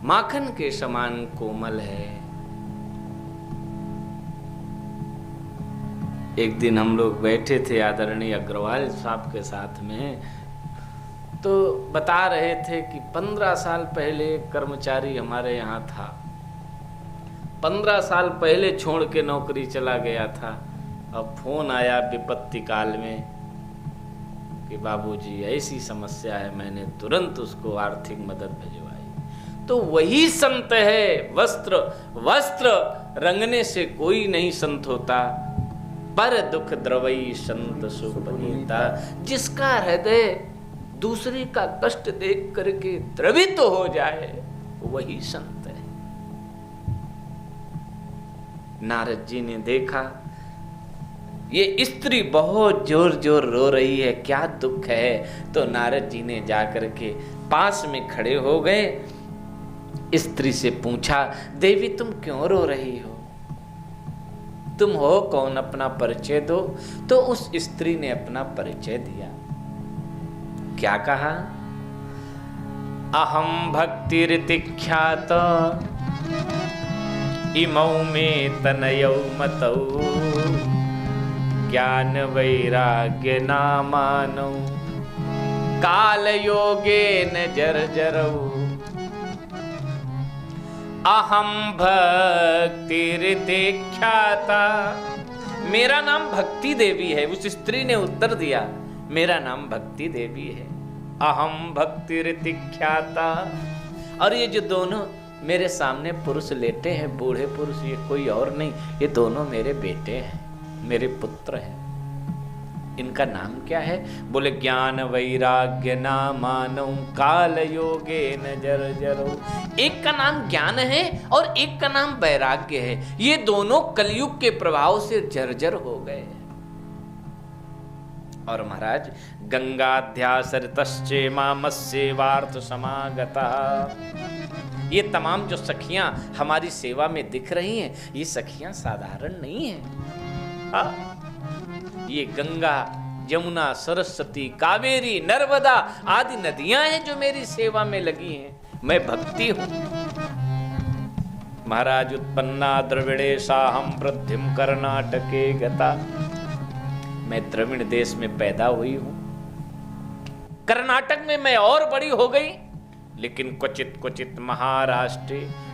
माखन के समान कोमल है। एक दिन हम लोग बैठे थे आदरणीय अग्रवाल साहब के साथ में, तो बता रहे थे कि 15 साल पहले कर्मचारी हमारे यहाँ था, 15 साल पहले छोड़ के नौकरी चला गया था। अब फोन आया विपत्ति काल में कि बाबूजी ऐसी समस्या है, मैंने तुरंत उसको आर्थिक मदद भिजवाई। तो वही संत है। वस्त्र रंगने से कोई नहीं संत होता, पर दुख द्रवई संत सुपनीता। जिसका हृदय दूसरे का कष्ट देख करके द्रवित हो जाए, वही संत है। नारद जी ने देखा ये स्त्री बहुत जोर जोर रो रही है, क्या दुख है। तो नारद जी ने जाकर के पास में खड़े हो गए, स्त्री से पूछा, देवी तुम क्यों रो रही हो, तुम हो कौन, अपना परिचय दो। तो उस स्त्री ने अपना परिचय दिया। क्या कहा? अहम भक्तिर्तिख्यात इमौ में तनयौ मतौ, ज्ञान वैराग्य नामानौ, काल योगेन जर्जरौ। अहम भक्तिर्तिख्याता, मेरा नाम भक्ति देवी है। उस स्त्री ने उत्तर दिया, मेरा नाम भक्ति देवी है। अहम भक्तिर्तिख्याता। और ये जो दोनों मेरे सामने पुरुष लेटे हैं, बूढ़े पुरुष, ये कोई और नहीं, ये दोनों मेरे बेटे हैं, मेरे पुत्र हैं। इनका नाम क्या है? बोले ज्ञान वैराग्य नामानौ, काल योगेन जर्जरौ। एक का नाम ज्ञान है और एक का नाम वैराग्य है। ये दोनों कलयुग के प्रभाव से जर्जर हो गए। और महाराज गंगाध्यासरितश्चे मामस्येवार्थ समागता, ये तमाम जो सखियां हमारी सेवा में दिख रही हैं, ये सखियां साधारण नहीं हैं। ये गंगा, यमुना, सरस्वती, कावेरी, नर्मदा आदि नदियां हैं जो मेरी सेवा में लगी हैं। मैं भक्ति हूं। महाराज उत्पन्ना द्रविड़ेशाहम वृद्धिम कर्नाटके गता, मैं द्रविड़ देश में पैदा हुई हूं, कर्नाटक में मैं और बड़ी हो गई, लेकिन क्वचित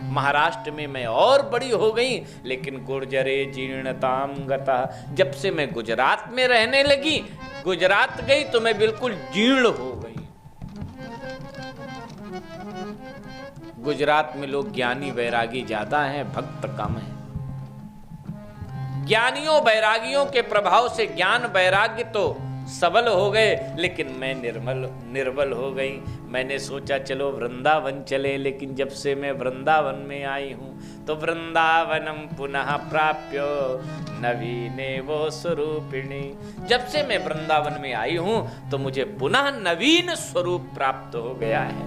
महाराष्ट्र में मैं और बड़ी हो गई, लेकिन गुर्जरे जीर्णताम गता, जब से मैं गुजरात में रहने लगी, गुजरात गई तो मैं बिल्कुल जीर्ण हो गई। गुजरात में लोग ज्ञानी वैरागी ज्यादा हैं, भक्त कम हैं। ज्ञानियों वैरागियों के प्रभाव से ज्ञान वैराग्य तो सबल हो गए, लेकिन मैं निर्बल हो गई। मैंने सोचा चलो वृंदावन चले, लेकिन जब से मैं वृंदावन में आई हूं तो वृंदावनम पुनः प्राप्यो नवीने वो स्वरूपिणी, जब से मैं वृंदावन में आई हूं तो मुझे पुनः नवीन स्वरूप प्राप्त हो गया है।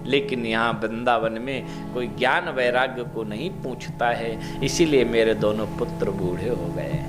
लेकिन यहाँ वृंदावन में कोई ज्ञान वैराग्य को नहीं पूछता है, इसीलिए मेरे दोनों पुत्र बूढ़े हो गए।